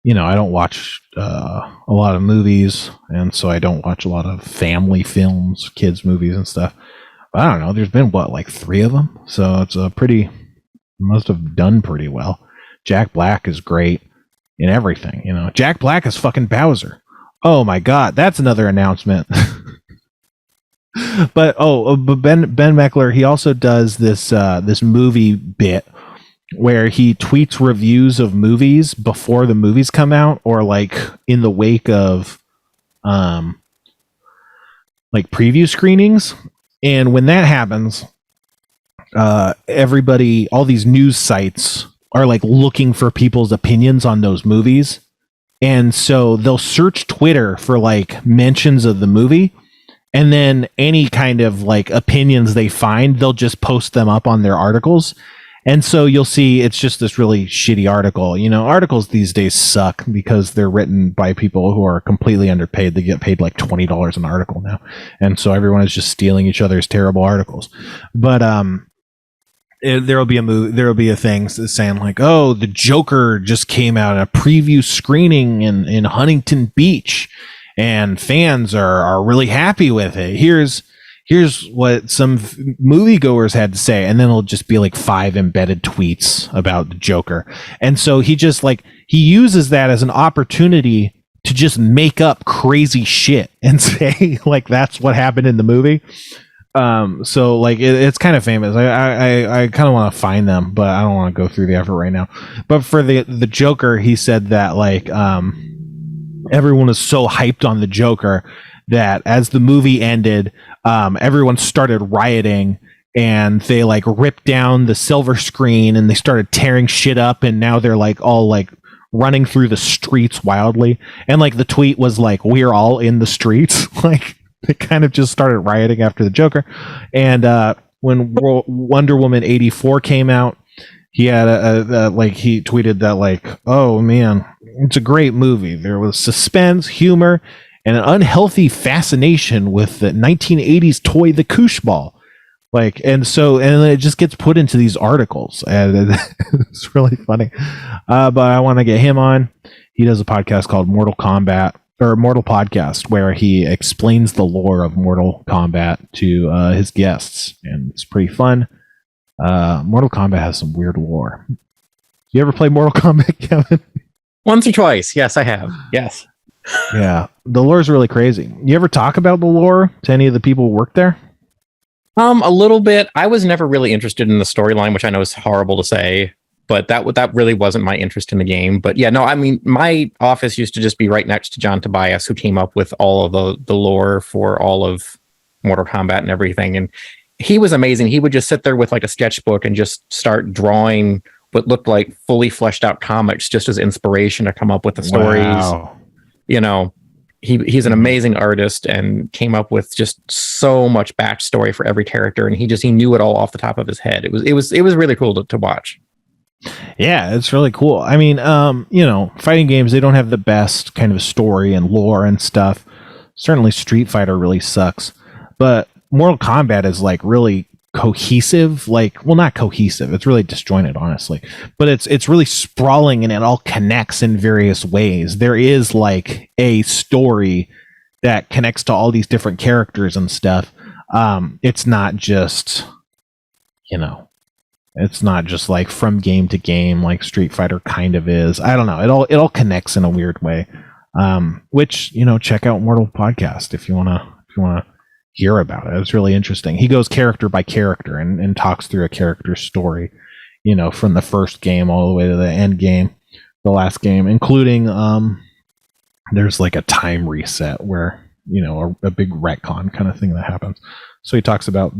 don't watch a lot of movies, and so I don't watch a lot of family films, kids movies and stuff. But I don't know. There's been 3 of them, so it's must have done pretty well. Jack Black is great in everything, Jack Black is fucking Bowser. Oh my god, that's another announcement. But Ben Meckler, he also does this movie bit where he tweets reviews of movies before the movies come out, or like in the wake of like preview screenings. And when that happens, everybody, all these news sites are like looking for people's opinions on those movies. And so they'll search Twitter for like mentions of the movie, and then any kind of like opinions they find, they'll just post them up on their articles. And so you'll see it's just this really shitty article. Articles these days suck because they're written by people who are completely underpaid. They get paid like $20 an article now. And so everyone is just stealing each other's terrible articles. But there'll be a thing saying like, oh, the Joker just came out at a preview screening in Huntington Beach, and fans are really happy with it. Here's what some moviegoers had to say, and then it'll just be like 5 embedded tweets about the Joker. And so he uses that as an opportunity to just make up crazy shit and say like that's what happened in the movie. So like it's kind of famous. I kind of want to find them, but I don't want to go through the effort right now. But for the Joker, he said that like everyone is so hyped on the Joker that as the movie ended, everyone started rioting and they like ripped down the silver screen and they started tearing shit up, and now they're like all like running through the streets wildly. And like the tweet was like, "We're all in the streets." Like they kind of just started rioting after the Joker. And when Wonder Woman 84 came out, he had he tweeted that like, "Oh man, it's a great movie. There was suspense, humor, and an unhealthy fascination with the 1980s toy, the koosh ball." Like, and then it just gets put into these articles, and it's really funny. But I want to get him on. He does a podcast called Mortal Podcast, where he explains the lore of Mortal Kombat to his guests, and it's pretty fun. Mortal Kombat has some weird lore. You ever play Mortal Kombat, Kevin? Once or twice. Yes, I have. Yes. Yeah, the lore is really crazy. You ever talk about the lore to any of the people who work there? A little bit. I was never really interested in the storyline, which I know is horrible to say, but that really wasn't my interest in the game. But yeah, no, I mean, my office used to just be right next to John Tobias, who came up with all of the lore for all of Mortal Kombat and everything. And he was amazing. He would just sit there with like a sketchbook and just start drawing what looked like fully fleshed out comics just as inspiration to come up with the stories. Wow. You know, he's an amazing artist and came up with just so much backstory for every character, and he knew it all off the top of his head. It was really cool to watch. Yeah, it's really cool. I mean, fighting games, they don't have the best kind of story and lore and stuff. Certainly Street Fighter really sucks, but Mortal Kombat is like really cohesive. Like, well, not cohesive, it's really disjointed, honestly, but it's really sprawling and it all connects in various ways. There is like a story that connects to all these different characters and stuff. It's not just, it's not just like from game to game like Street Fighter kind of is. I don't know, it all connects in a weird way. Which, check out Mortal Podcast if you want to hear about it. It's really interesting. He goes character by character and talks through a character's story, from the first game all the way to the end game, the last game, including there's like a time reset where, a big retcon kind of thing that happens. So he talks about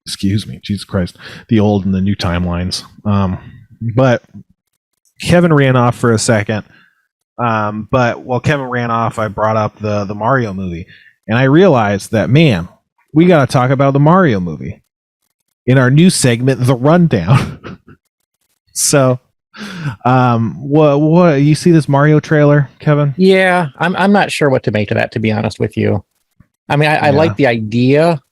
Jesus Christ, the old and the new timelines. But Kevin ran off for a second. But while Kevin ran off, I brought up the Mario movie. And I realized that, man, we got to talk about the Mario movie in our new segment, The Rundown. So, what you see this Mario trailer, Kevin? Yeah, I'm not sure what to make of that, to be honest with you. I mean, I like the idea,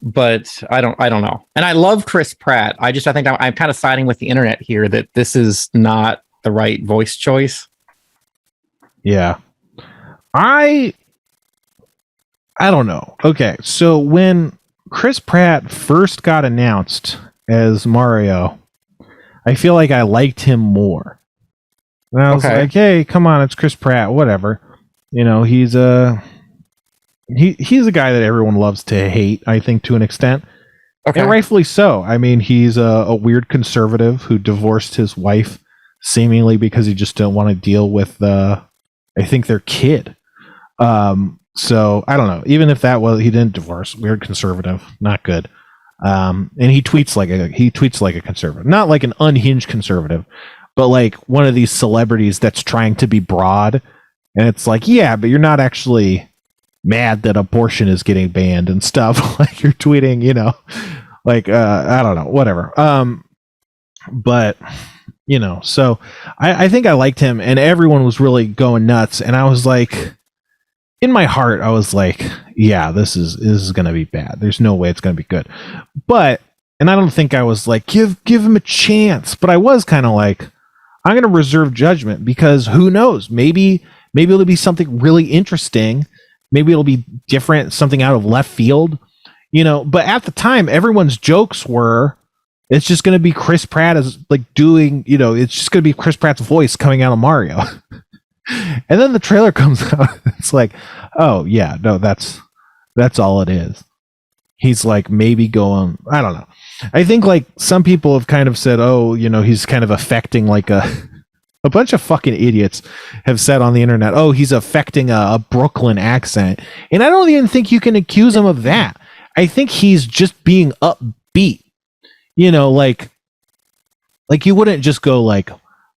but I don't know. And I love Chris Pratt. I think I'm kind of siding with the internet here that this is not the right voice choice. Yeah. I don't know. Okay, so when Chris Pratt first got announced as Mario, I feel like I liked him more. And I was like, hey, come on, it's Chris Pratt, whatever. He's a guy that everyone loves to hate, I think, to an extent. Okay. And rightfully so. I mean, he's a weird conservative who divorced his wife seemingly because he just didn't want to deal with, I think, their kid. So I don't know. Even if he didn't divorce, weird conservative, not good. And he tweets like a conservative, not like an unhinged conservative, but like one of these celebrities that's trying to be broad. And it's like, yeah, but you're not actually mad that abortion is getting banned and stuff. Like you're tweeting, I don't know, whatever. But so I think I liked him, and everyone was really going nuts, and I was like, in my heart, I was like, yeah, this is going to be bad. There's no way it's going to be good. And I don't think I was like, give him a chance. But I was kind of like, I'm going to reserve judgment because who knows? Maybe it'll be something really interesting. Maybe it'll be different, something out of left field, But at the time, everyone's jokes were, it's just going to be Chris Pratt as like doing, it's just going to be Chris Pratt's voice coming out of Mario. And then the trailer comes out. It's like, oh yeah, no, that's all it is. He's like maybe going, I don't know. I think like some people have kind of said, oh, he's kind of affecting like a a bunch of fucking idiots have said on the internet, oh, he's affecting a Brooklyn accent. And I don't even think you can accuse him of that. I think he's just being upbeat. You know, like you wouldn't just go like,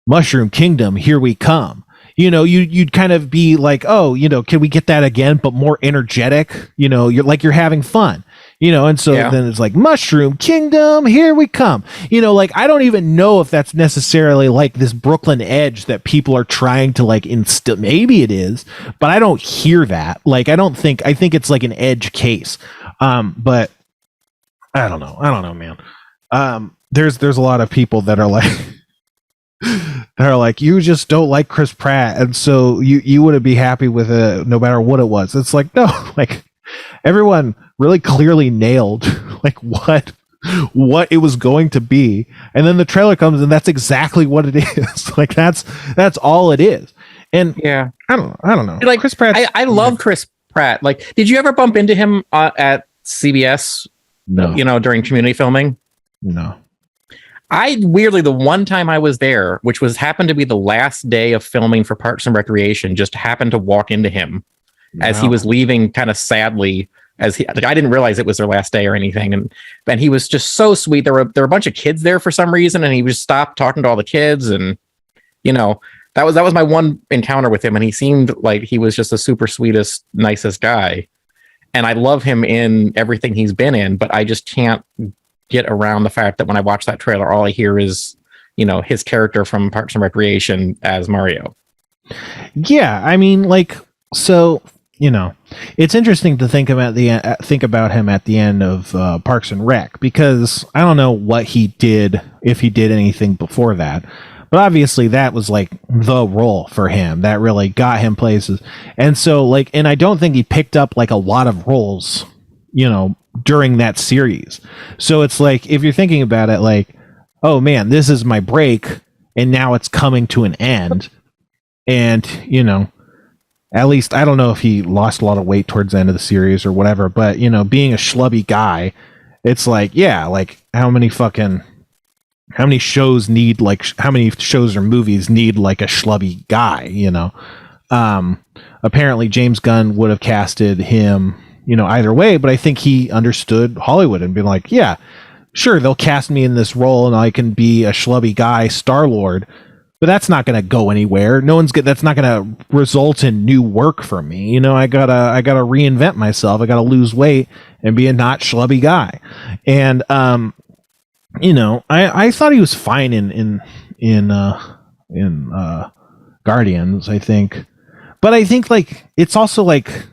Mushroom Kingdom, here we come. You know, you'd kind of be like, oh, you know, can we get that again, but more energetic? You know, you're having fun. You know, and so then it's like, Mushroom Kingdom, here we come. You know, like, I don't even know if that's necessarily like this Brooklyn edge that people are trying to like instill. Maybe it is, but I don't hear that. Like, I think it's like an edge case. But I don't know, man. There's a lot of people that are like, you just don't like Chris Pratt, and so you wouldn't be happy with it no matter what it was. It's like, no, like, everyone really clearly nailed like what it was going to be, and then the trailer comes and that's exactly what it is. Like, that's all it is. And yeah, I don't know. Like, Chris Pratt, I love Chris Pratt. Like, did you ever bump into him at CBS? No. You know, during Community filming? No. Weirdly, the one time I was there, which happened to be the last day of filming for Parks and Recreation, just happened to walk into him as he was leaving, kind of sadly. I didn't realize it was their last day or anything, and he was just so sweet. There were a bunch of kids there for some reason, and he just stopped talking to all the kids, and you know, that was my one encounter with him, and he seemed like he was just the super sweetest, nicest guy, and I love him in everything he's been in, but I just can't get around the fact that when I watch that trailer, all I hear is, you know, his character from Parks and Recreation as Mario. Yeah, I mean, like, so, you know, it's interesting to think about him at the end of Parks and Rec, because I don't know what he did, if he did anything before that, but obviously that was like the role for him that really got him places. And so, like, and I don't think he picked up like a lot of roles, you know, during that series. So it's like, if you're thinking about it, like, oh man, this is my break and now it's coming to an end. And, you know, at least I don't know if he lost a lot of weight towards the end of the series or whatever, but, you know, being a schlubby guy, it's like, yeah, like how many shows or movies need like a schlubby guy, you know? Apparently James Gunn would have casted him, you know, either way, but I think he understood Hollywood and been like, yeah, sure, they'll cast me in this role and I can be a schlubby guy, Star-Lord, but that's not going to go anywhere. That's not going to result in new work for me. You know, I gotta reinvent myself. I gotta lose weight and be a not schlubby guy. And, you know, I thought he was fine in Guardians, I think, but I think like, it's also like,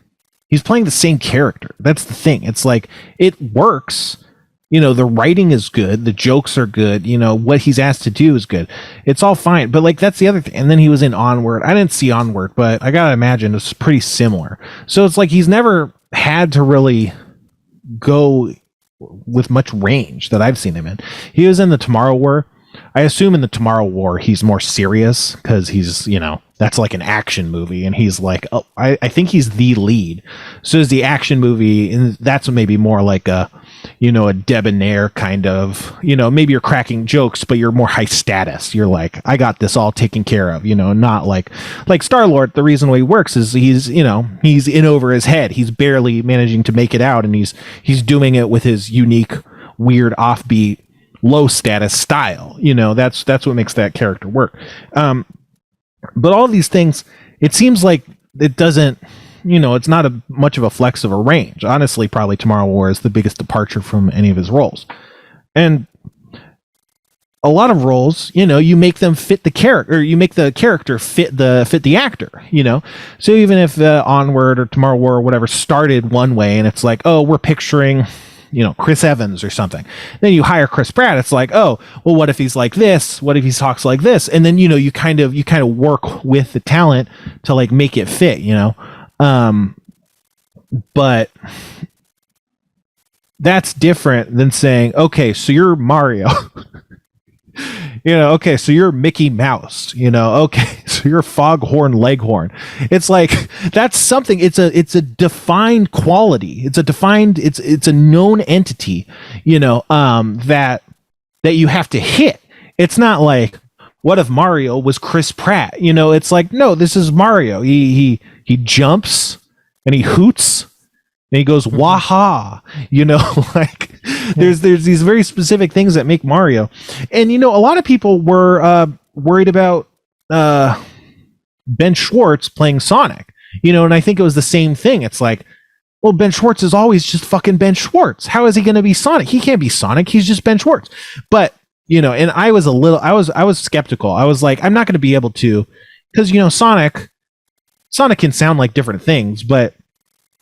he's playing the same character. That's the thing. It's like, it works. You know, the writing is good. The jokes are good. You know, what he's asked to do is good. It's all fine. But like, that's the other thing. And then he was in Onward. I didn't see Onward, but I gotta imagine it's pretty similar. So it's like, he's never had to really go with much range that I've seen him in. He was in the Tomorrow War. I assume in the Tomorrow War, he's more serious because he's, you know, that's like an action movie, and he's like, oh, I think he's the lead. So is the action movie, and that's maybe more like a, you know, a debonair kind of, you know, maybe you're cracking jokes, but you're more high status. You're like, I got this all taken care of, you know, not like Star-Lord. The reason why he works is he's, you know, he's in over his head. He's barely managing to make it out, and he's doing it with his unique, weird, offbeat, low status style. You know, that's what makes that character work. But all these things, it seems like it doesn't, you know, it's not much of a flex of a range. Honestly, probably Tomorrow War is the biggest departure from any of his roles. And a lot of roles, you know, you make them fit the character, or you make the character fit the actor, you know? So even if Onward or Tomorrow War or whatever started one way, and it's like, oh, we're picturing, you know, Chris Evans or something. Then you hire Chris Pratt. It's like, oh, well, what if he's like this? What if he talks like this? And then, you know, you kind of work with the talent to like make it fit, you know? But that's different than saying, okay, so you're Mario. You know, okay, so you're Mickey Mouse, you know, okay, so you're Foghorn Leghorn. It's like, that's something, it's a defined quality. It's a known entity, you know, that you have to hit. It's not like, what if Mario was Chris Pratt? You know, it's like, no, this is Mario. He jumps and he hoots and he goes waha. You know, like there's these very specific things that make Mario. And you know, a lot of people were worried about Ben Schwartz playing Sonic. You know, and I think it was the same thing. It's like, well, Ben Schwartz is always just fucking Ben Schwartz. How is he going to be Sonic? He can't be Sonic. He's just Ben Schwartz. But, you know, and I was skeptical. I was like, I'm not going to be able to, because, you know, Sonic can sound like different things, but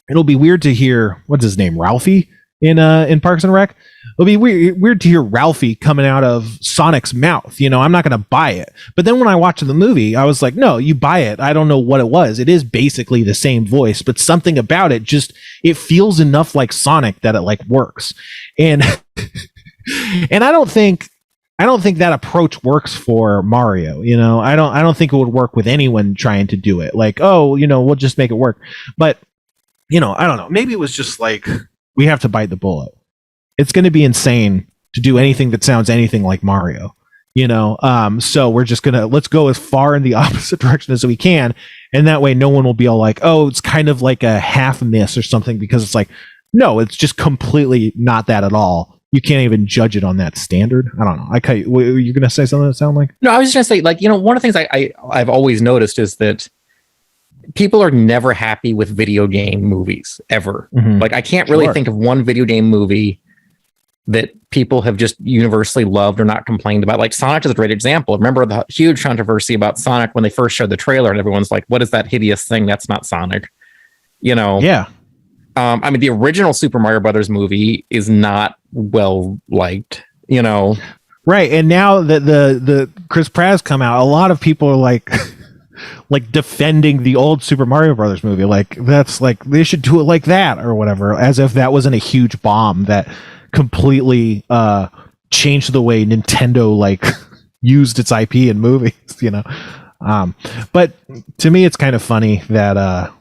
it'll be weird to hear, what's his name, Ralphie in Parks and Rec. It'll be weird to hear Ralphie coming out of Sonic's mouth. You know, I'm not going to buy it. But then when I watched the movie, I was like, no, you buy it. I don't know what it was. It is basically the same voice, but something about it just, it feels enough like Sonic that it like works. And and I don't think that approach works for Mario. You know, I don't think it would work with anyone trying to do it. Like, oh, you know, we'll just make it work. But, you know, I don't know. Maybe it was just like, we have to bite the bullet. It's going to be insane to do anything that sounds anything like Mario, you know? So we're just let's go as far in the opposite direction as we can. And that way no one will be all like, oh, it's kind of like a half miss or something, because it's like, no, it's just completely not that at all. You can't even judge it on that standard. I don't know. Were you going to say something that sound like? No, I was just going to say, like, you know, one of the things I've always noticed is that people are never happy with video game movies ever. Mm-hmm. Like, I can't really think of one video game movie that people have just universally loved or not complained about. Like, Sonic is a great example. Remember the huge controversy about Sonic when they first showed the trailer, and everyone's like, what is that hideous thing? That's not Sonic. You know? Yeah. I mean, the original Super Mario Brothers movie is not well liked, you know? Right. And now that the Chris Pratt has come out, a lot of people are like like defending the old Super Mario Brothers movie. Like, that's like, they should do it like that or whatever, as if that wasn't a huge bomb that completely changed the way Nintendo like used its IP in movies, you know. But to me, it's kind of funny that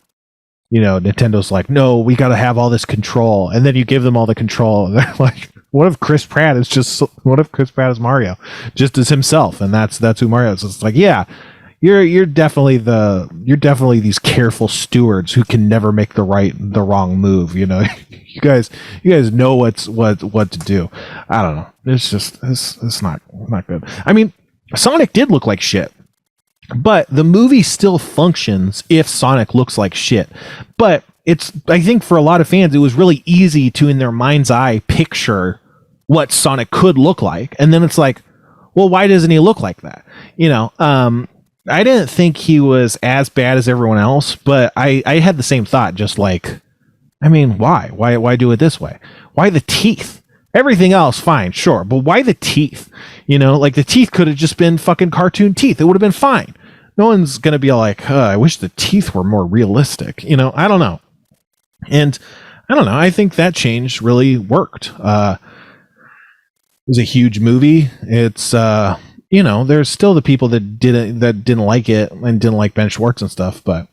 you know, Nintendo's like, no, we got to have all this control, and then you give them all the control, and they're like, what if Chris Pratt is Mario, just as himself, and that's who Mario is. It's like, yeah, you're definitely these careful stewards who can never make the wrong move. You know, you guys know what to do. I don't know. It's just it's not good. I mean, Sonic did look like shit, but the movie still functions if Sonic looks like shit. But I think for a lot of fans, it was really easy to, in their mind's eye, picture what Sonic could look like, and then it's like, well, why doesn't he look like that? You know. I didn't think he was as bad as everyone else, but I had the same thought, just like, I mean, why do it this way? Why the teeth? Everything else, fine, sure, but why the teeth? You know, like, the teeth could have just been fucking cartoon teeth. It would have been fine. No one's going to be like, I wish the teeth were more realistic. You know, I don't know. And I don't know. I think that change really worked. It was a huge movie. It's, you know, there's still the people that didn't like it and didn't like Ben Schwartz and stuff, but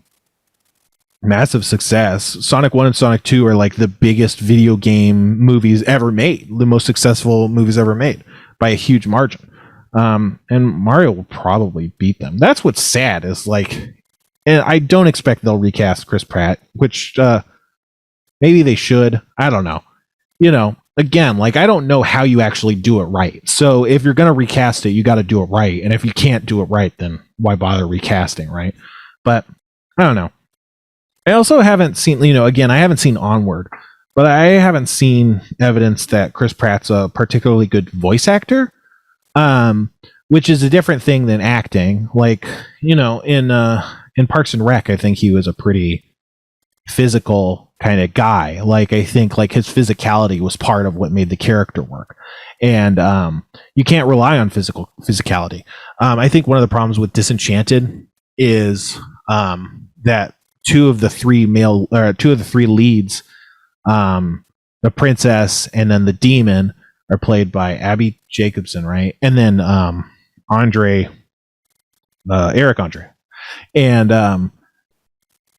massive success. Sonic 1 and Sonic 2 are like the biggest video game movies ever made, the most successful movies ever made by a huge margin. And Mario will probably beat them. That's what's sad, is like, and I don't expect they'll recast Chris Pratt, which maybe they should. I don't know. You know, again, like, I don't know how you actually do it right. So if you're going to recast it, you got to do it right. And if you can't do it right, then why bother recasting, right? But I don't know. I also haven't seen, you know, again, I haven't seen Onward, but I haven't seen evidence that Chris Pratt's a particularly good voice actor, which is a different thing than acting. Like, you know, in Parks and Rec, I think he was a pretty physical kind of guy. Like, I think like his physicality was part of what made the character work, and you can't rely on physicality. I think one of the problems with Disenchanted is that two of the three leads, the princess and then the demon, are played by Abby Jacobson, right? And then Eric Andre, and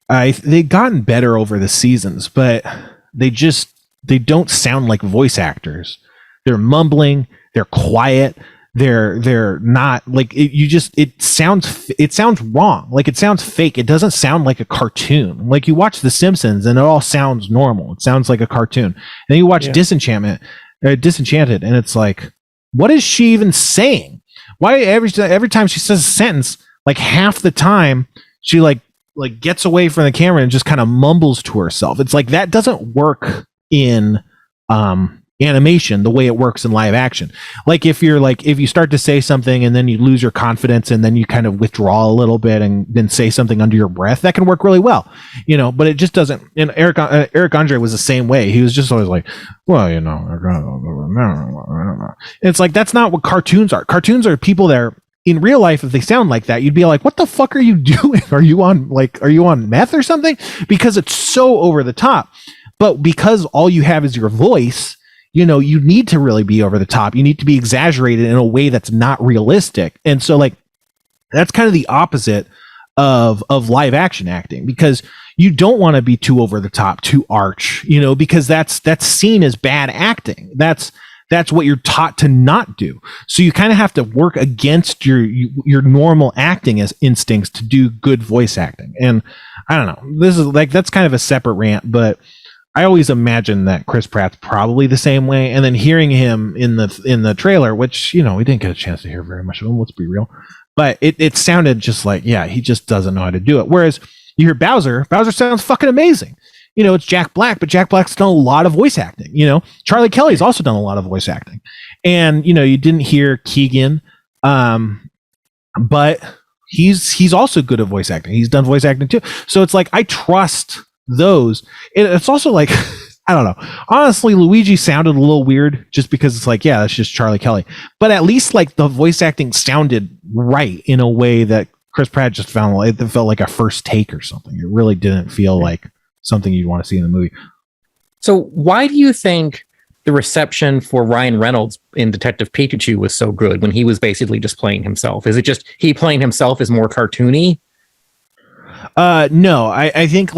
they've gotten better over the seasons, but they don't sound like voice actors. They're mumbling, they're quiet, they're not like it sounds wrong, like it sounds fake. It doesn't sound like a cartoon. Like you watch The Simpsons and it all sounds normal, it sounds like a cartoon. And then you watch Disenchanted, and it's like, what is she even saying? Why every time she says a sentence, like half the time she like gets away from the camera and just kind of mumbles to herself. It's like that doesn't work in animation the way it works in live action. Like if you start to say something and then you lose your confidence and then you kind of withdraw a little bit and then say something under your breath, that can work really well, but it just doesn't. And Eric Andre was the same way. He was just always like, well, it's like, that's not what cartoons are. Cartoons are people that are in real life. If they sound like that, you'd be like, what the fuck are you doing? Are you on meth or something? Because it's so over the top. But because all you have is your voice, you need to really be over the top. You need to be exaggerated in a way that's not realistic. And so like, that's kind of the opposite of live action acting, because you don't want to be too over the top, too arch, because that's seen as bad acting. That's what you're taught to not do. So you kind of have to work against your normal acting as instincts to do good voice acting. And I don't know, this is like, that's kind of a separate rant, but I always imagine that Chris Pratt's probably the same way. And then hearing him in the trailer, which, we didn't get a chance to hear very much of him, let's be real. But it sounded just like, he just doesn't know how to do it. Whereas you hear Bowser sounds fucking amazing. It's Jack Black, but Jack Black's done a lot of voice acting. Charlie Kelly's also done a lot of voice acting. And, you didn't hear Keegan, but he's also good at voice acting. He's done voice acting too. So it's like, I trust those. It's also like, I don't know, honestly, Luigi sounded a little weird just because it's like, that's just Charlie Kelly, but at least like the voice acting sounded right in a way that Chris Pratt just found, like it felt like a first take or something. It really didn't feel like something you'd want to see in the movie. So why do you think the reception for Ryan Reynolds in Detective Pikachu was so good when he was basically just playing himself? Is it just he playing himself is more cartoony? No, I think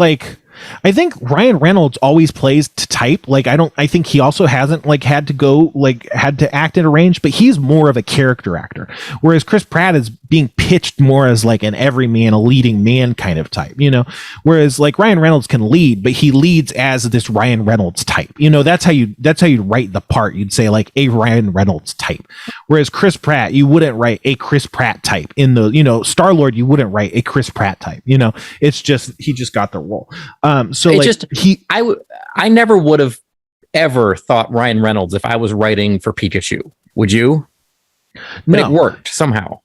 Ryan Reynolds always plays to type. Like, I think he also hasn't had to act in a range, but he's more of a character actor. Whereas Chris Pratt is being pitched more as like an everyman, a leading man kind of type, whereas like Ryan Reynolds can lead, but he leads as this Ryan Reynolds type. That's how you write the part. You'd say like a Ryan Reynolds type. Whereas Chris Pratt, you wouldn't write a Chris Pratt type in the, Star-Lord, you wouldn't write a Chris Pratt type, it's just, he just got the role. I never would have ever thought Ryan Reynolds if I was writing for Pikachu. Would you? But no. It worked somehow.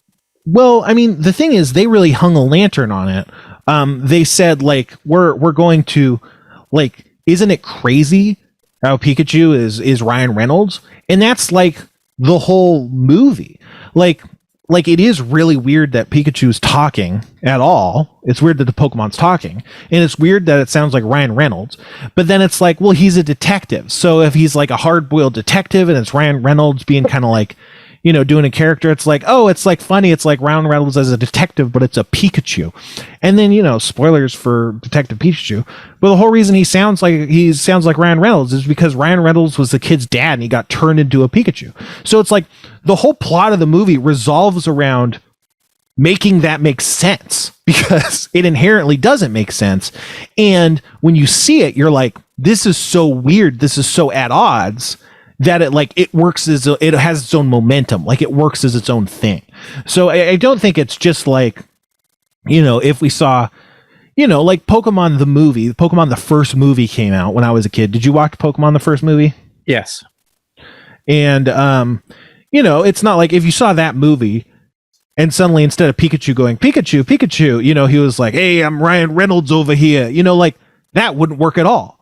Well, I mean, the thing is, they really hung a lantern on it. They said like, we're going to like, isn't it crazy how Pikachu is Ryan Reynolds? And that's like the whole movie. Like it is really weird that Pikachu's talking at all. It's weird that the Pokemon's talking. And it's weird that it sounds like Ryan Reynolds. But then it's like, well, he's a detective. So if he's like a hard-boiled detective and it's Ryan Reynolds being kind of like, doing a character, it's like, oh, it's like funny. It's like Ryan Reynolds as a detective, but it's a Pikachu. And then, spoilers for Detective Pikachu. But the whole reason he sounds like Ryan Reynolds is because Ryan Reynolds was the kid's dad and he got turned into a Pikachu. So it's like the whole plot of the movie resolves around making that make sense, because it inherently doesn't make sense. And when you see it, you're like, this is so weird. This is so at odds that it works it has its own momentum. Like it works as its own thing. So I don't think it's just like, if we saw, like Pokemon the movie, Pokemon the first movie came out when I was a kid. Did you watch Pokemon the first movie? Yes. And, it's not like if you saw that movie and suddenly instead of Pikachu going, Pikachu, he was like, hey, I'm Ryan Reynolds over here, like that wouldn't work at all.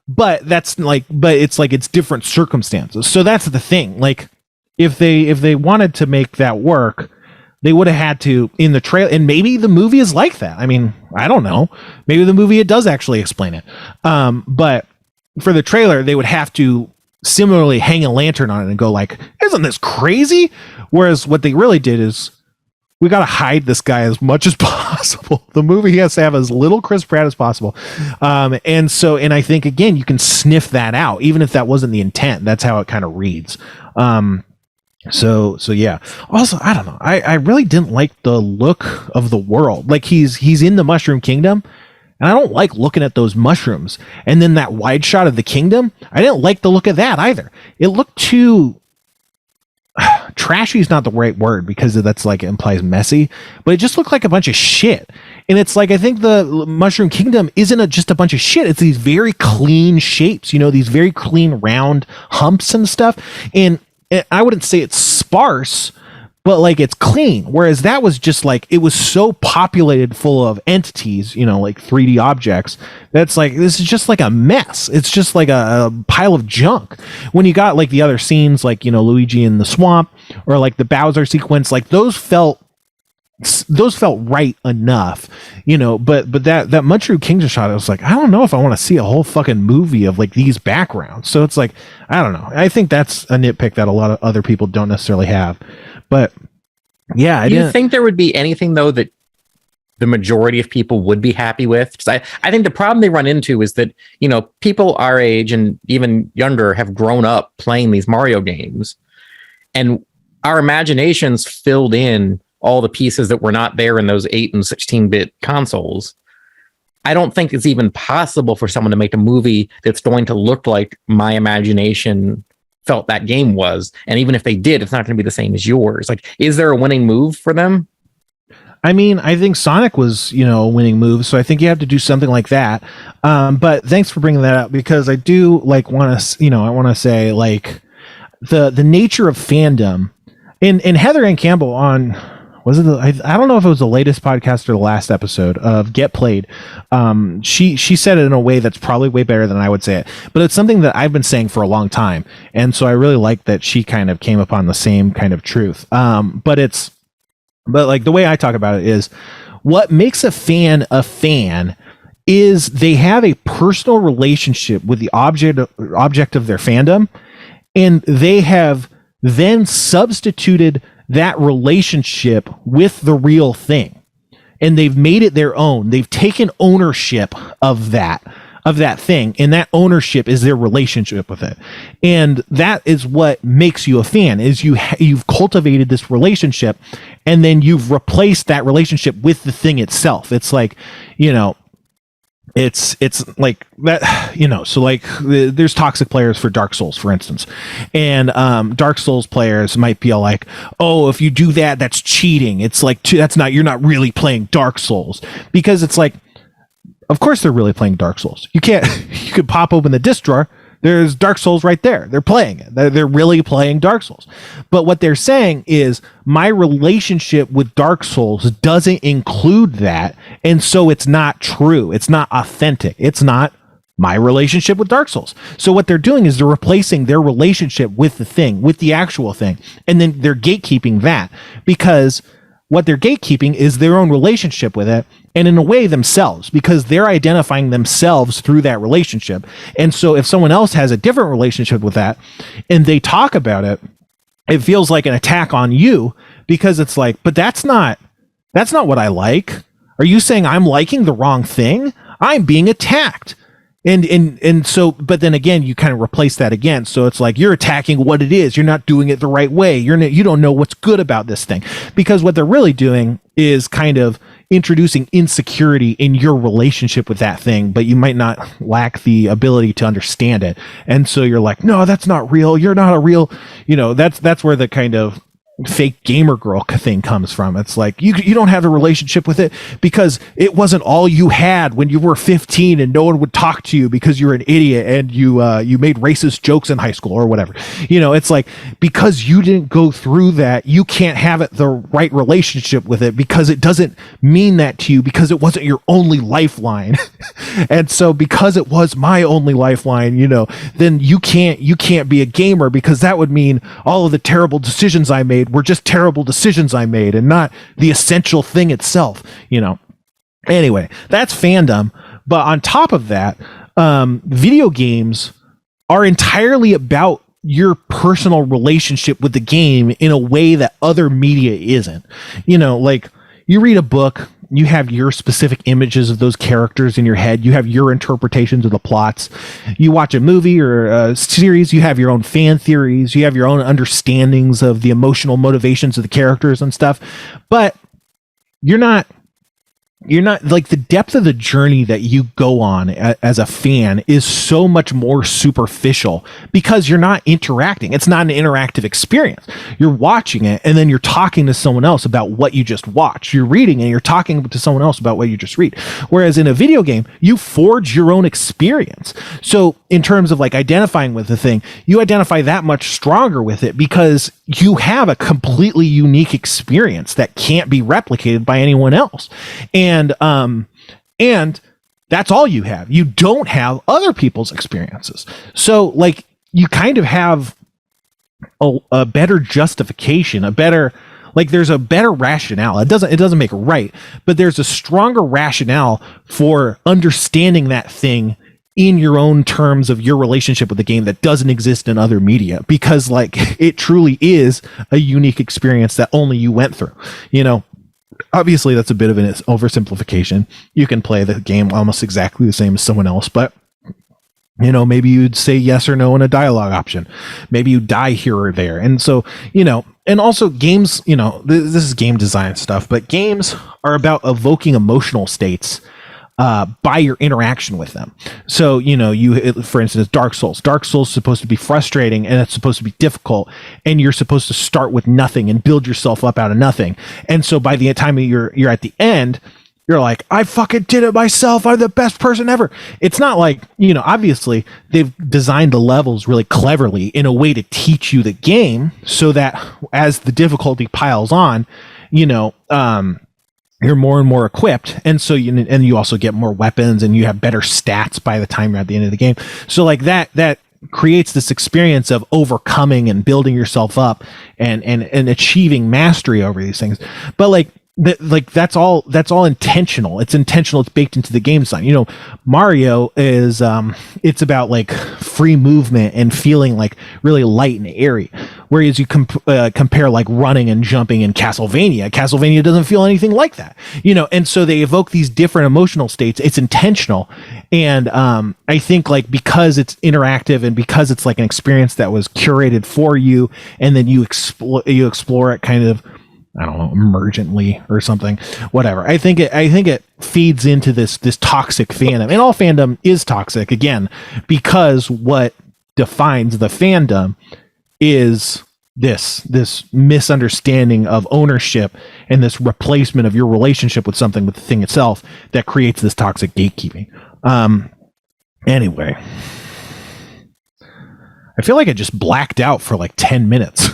But it's different circumstances. So that's the thing. Like if they wanted to make that work, they would have had to in the trail, and maybe the movie is like that. I mean, I don't know. Maybe the movie, it does actually explain it. But for the trailer, they would have to similarly hang a lantern on it and go like, isn't this crazy? Whereas what they really did is, we got to hide this guy as much as possible. The movie has to have as little Chris Pratt as possible. And I think, again, you can sniff that out, even if that wasn't the intent. That's how it kind of reads. And So yeah. Also, I don't know. I really didn't like the look of the world. Like he's in the Mushroom Kingdom, and I don't like looking at those mushrooms. And then that wide shot of the kingdom, I didn't like the look of that either. It looked too trashy is not the right word because that's like it implies messy, but it just looked like a bunch of shit. And it's like I think the Mushroom Kingdom isn't just a bunch of shit. It's these very clean shapes, you know, these very clean round humps and stuff. And I wouldn't say it's sparse, but like it's clean. Whereas that was just like it was so populated full of entities, you know, like 3D objects. That's like this is just like a mess. It's just like a pile of junk. When you got like the other scenes, like you know Luigi in the swamp or like the Bowser sequence, like those felt right enough, you know. But that Mushroom Kingdom shot, I was like, I don't know if I want to see a whole fucking movie of like these backgrounds. So it's like I don't know. I think that's a nitpick that a lot of other people don't necessarily have. But yeah, Do you think there would be anything though that the majority of people would be happy with? Because I think the problem they run into is that, you know, people our age and even younger have grown up playing these Mario games, and our imaginations filled in all the pieces that were not there in those 8 and 16-bit consoles. I don't think it's even possible for someone to make a movie that's going to look like my imagination felt that game was. And even if they did, it's not going to be the same as yours. Like, is there a winning move for them? I mean, I think Sonic was, you know, a winning move, so I think you have to do something like that. But thanks for bringing that up, because I do like want to, you know, I want to say like the nature of fandom. And Heather Ann Campbell on, was it I don't know if it was the latest podcast or the last episode of Get Played. She said it in a way that's probably way better than I would say it, but it's something that I've been saying for a long time, and so I really like that she kind of came upon the same kind of truth. But like the way I talk about it is, what makes a fan is they have a personal relationship with the object of their fandom, and they have then substituted that relationship with the real thing, and they've made it their own. They've taken ownership of that thing, and that ownership is their relationship with it. And that is what makes you a fan, is you've cultivated this relationship, and then you've replaced that relationship with the thing itself. It's like, you know, it's like that, you know. So like there's toxic players for Dark Souls, for instance, and Dark Souls players might be like, oh, if you do that, that's cheating. It's like you're not really playing Dark Souls, because it's like, of course they're really playing Dark Souls. You could pop open the disc drawer, there's Dark Souls right there. They're playing it. They're really playing Dark Souls. But what they're saying is, my relationship with Dark Souls doesn't include that, and so it's not true. It's not authentic. It's not my relationship with Dark Souls. So what they're doing is they're replacing their relationship with the thing, with the actual thing, and then they're gatekeeping that, because what they're gatekeeping is their own relationship with it, and in a way themselves, because they're identifying themselves through that relationship. And so if someone else has a different relationship with that and they talk about it, it feels like an attack on you, because it's like, but that's not what I like. Are you saying I'm liking the wrong thing? I'm being attacked. And so, but then again, you kind of replace that again. So it's like, you're attacking what it is. You're not doing it the right way. You don't know what's good about this thing, because what they're really doing is kind of introducing insecurity in your relationship with that thing, but you might not lack the ability to understand it. And so you're like, no, that's not real. You're not a real, that's where the kind of fake gamer girl thing comes from. It's like, you don't have a relationship with it because it wasn't all you had when you were 15 and no one would talk to you because you're an idiot and you made racist jokes in high school or whatever. It's like, because you didn't go through that, you can't have the right relationship with it, because it doesn't mean that to you, because it wasn't your only lifeline. And so because it was my only lifeline, then you can't be a gamer, because that would mean all of the terrible decisions I made were just terrible decisions I made and not the essential thing itself. Anyway, that's fandom. But on top of that, video games are entirely about your personal relationship with the game in a way that other media isn't. Like, you read a book you have your specific images of those characters in your head. You have your interpretations of the plots. You watch a movie or a series, you have your own fan theories. You have your own understandings of the emotional motivations of the characters and stuff. But you're not like, the depth of the journey that you go on as a fan is so much more superficial because you're not interacting. It's not an interactive experience. You're watching it and then you're talking to someone else about what you just watched. You're reading and you're talking to someone else about what you just read. Whereas in a video game, you forge your own experience. So in terms of like identifying with the thing, you identify that much stronger with it because you have a completely unique experience that can't be replicated by anyone else. And that's all you have. You don't have other people's experiences. So like, you kind of have a better justification, there's a better rationale. It doesn't make it right, but there's a stronger rationale for understanding that thing in your own terms of your relationship with the game that doesn't exist in other media, because like, it truly is a unique experience that only you went through, Obviously, that's a bit of an oversimplification. You can play the game almost exactly the same as someone else, but maybe you'd say yes or no in a dialogue option. Maybe you die here or there. And so, and also games, this is game design stuff, but games are about evoking emotional states by your interaction with them. So, for instance, Dark Souls is supposed to be frustrating and it's supposed to be difficult, and you're supposed to start with nothing and build yourself up out of nothing. And so by the time you're at the end, you're like, I fucking did it myself. I'm the best person ever. It's not like, obviously they've designed the levels really cleverly in a way to teach you the game so that as the difficulty piles on, you're more and more equipped, and so you also get more weapons and you have better stats by the time you're at the end of the game. So like that creates this experience of overcoming and building yourself up and achieving mastery over these things. But that's all intentional. It's intentional. It's baked into the game design. Mario is it's about like free movement and feeling like really light and airy, whereas you compare like running and jumping in Castlevania doesn't feel anything like that, and so they evoke these different emotional states. It's intentional. And I think like, because it's interactive and because it's like an experience that was curated for you, and then you explore it kind of, I don't know, emergently or something, whatever. I think it feeds into this toxic fandom, and all fandom is toxic, again, because what defines the fandom is this misunderstanding of ownership and this replacement of your relationship with something, with the thing itself, that creates this toxic gatekeeping. Anyway, I feel like I just blacked out for like 10 minutes.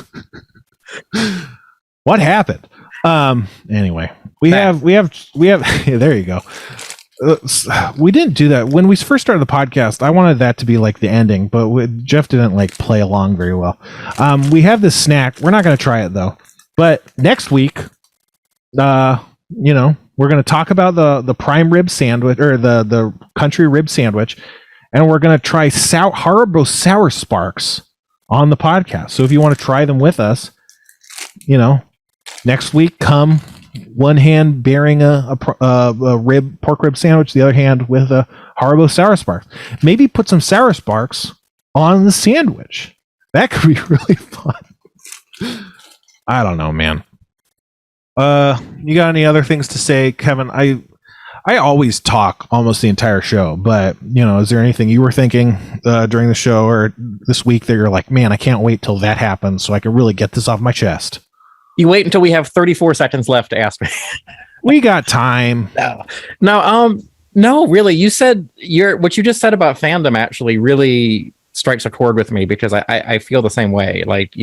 What happened? Anyway, we have there you go. We didn't do that when we first started the podcast. I wanted that to be like the ending, but Jeff didn't like play along very well. We have this snack. We're not going to try it though, but next week, we're going to talk about the prime rib sandwich, or the country rib sandwich, and we're going to try Haribo Sour Sparks on the podcast. So if you want to try them with us, next week, come one hand bearing a pork rib sandwich, the other hand with a Haribo Sour Sparks. Maybe put some Sour Sparks on the sandwich. That could be really fun. I don't know, man. You got any other things to say, Kevin? I always talk almost the entire show, but is there anything you were thinking during the show or this week that you're like, man, I can't wait till that happens so I can really get this off my chest? You wait until we have 34 seconds left to ask me. We got time. No, really. You said what you just said about fandom actually really strikes a chord with me, because I feel the same way. Like,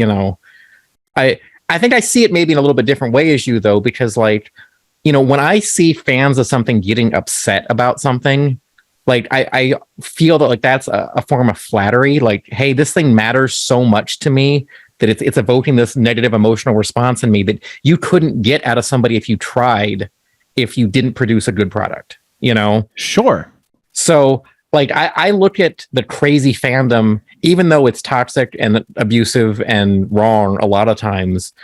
I think I see it maybe in a little bit different way as you, though, because like, when I see fans of something getting upset about something, like I feel that like that's a form of flattery. Like, hey, this thing matters so much to me that it's evoking this negative emotional response in me that you couldn't get out of somebody if you tried, if you didn't produce a good product, Sure. So like, I look at the crazy fandom, even though it's toxic and abusive and wrong a lot of times,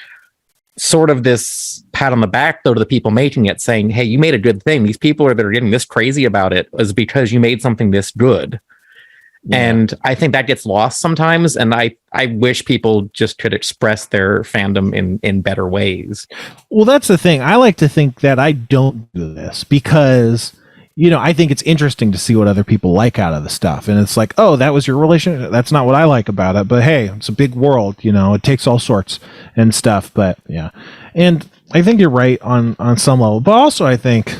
sort of this pat on the back though to the people making it, saying, hey, you made a good thing. These people that are getting this crazy about it is because you made something this good. Yeah. And I think that gets lost sometimes, and I wish people just could express their fandom in better ways. Well, that's the thing. I like to think that I don't do this because, you know, I think it's interesting to see what other people like out of the stuff. And it's like, oh, that was your relationship. That's not what I like about it. But hey, it's a big world, you know, it takes all sorts and stuff. But yeah. And I think you're right on some level. But also I think,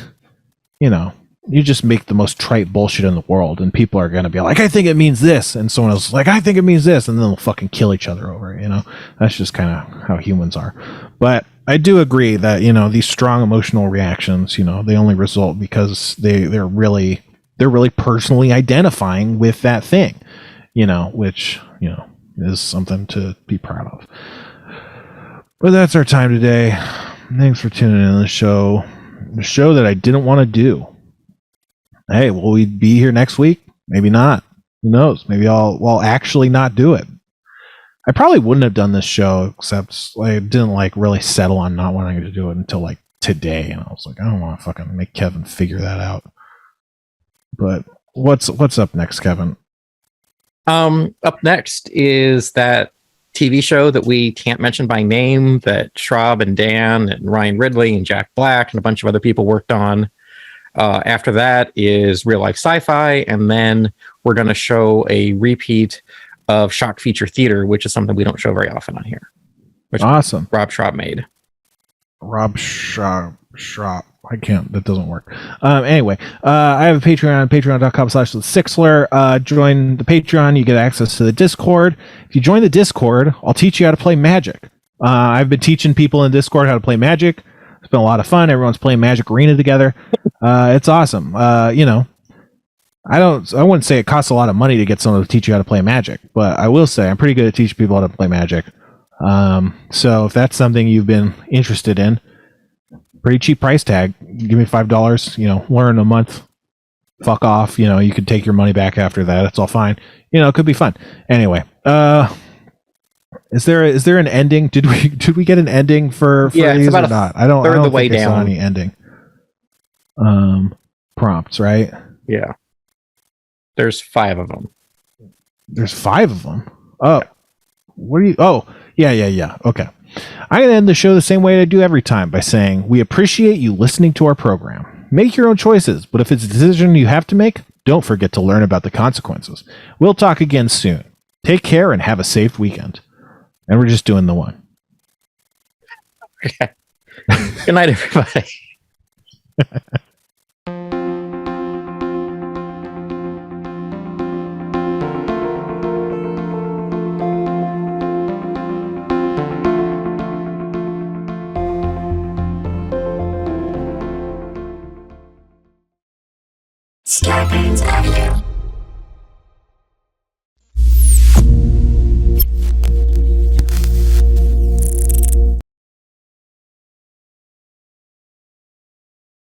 you know, you just make the most trite bullshit in the world and people are going to be like, I think it means this. And someone else is like, I think it means this. And then they'll fucking kill each other over it. You know, that's just kind of how humans are. But I do agree that, you know, these strong emotional reactions, you know, they only result because they're really personally identifying with that thing, you know, which, you know, is something to be proud of. But that's our time today. Thanks for tuning in to the show that I didn't want to do. Hey, will we be here next week? Maybe not. Who knows? Maybe I'll actually not do it. I probably wouldn't have done this show, except I didn't like really settle on not wanting to do it until like today, and I was like, I don't want to fucking make Kevin figure that out. But what's up next, Kevin? Up next is that TV show that we can't mention by name that Schraub and Dan and Ryan Ridley and Jack Black and a bunch of other people worked on. After that is real life sci-fi, and then we're going to show a repeat of Shock Feature Theater, which is something we don't show very often on here. Which awesome. Rob Schraub made. Rob Schraub. I can't. That doesn't work. Anyway, I have a Patreon, patreon.com/thesixler. Join the Patreon. You get access to the Discord. If you join the Discord, I'll teach you how to play Magic. I've been teaching people in Discord how to play Magic. It's been a lot of fun. Everyone's playing Magic Arena together. It's awesome. You know, I wouldn't say it costs a lot of money to get someone to teach you how to play Magic, but I will say I'm pretty good at teaching people how to play Magic. So if that's something you've been interested in, pretty cheap price tag. Give me $5, you know, learn a month. Fuck off. You know, you could take your money back after that. It's all fine. You know, it could be fun. Anyway, is there an ending? Did we get an ending for yeah, these it's about or not? I don't the way think I saw down. any ending. Prompts, right? Yeah. There's 5 of them. There's 5 of them. Oh, what are you? Oh, yeah. Okay. I'm going to end the show the same way I do every time by saying, we appreciate you listening to our program. Make your own choices, but if it's a decision you have to make, don't forget to learn about the consequences. We'll talk again soon. Take care and have a safe weekend. And we're just doing the one. Okay. Good night, everybody. Starburns Audio.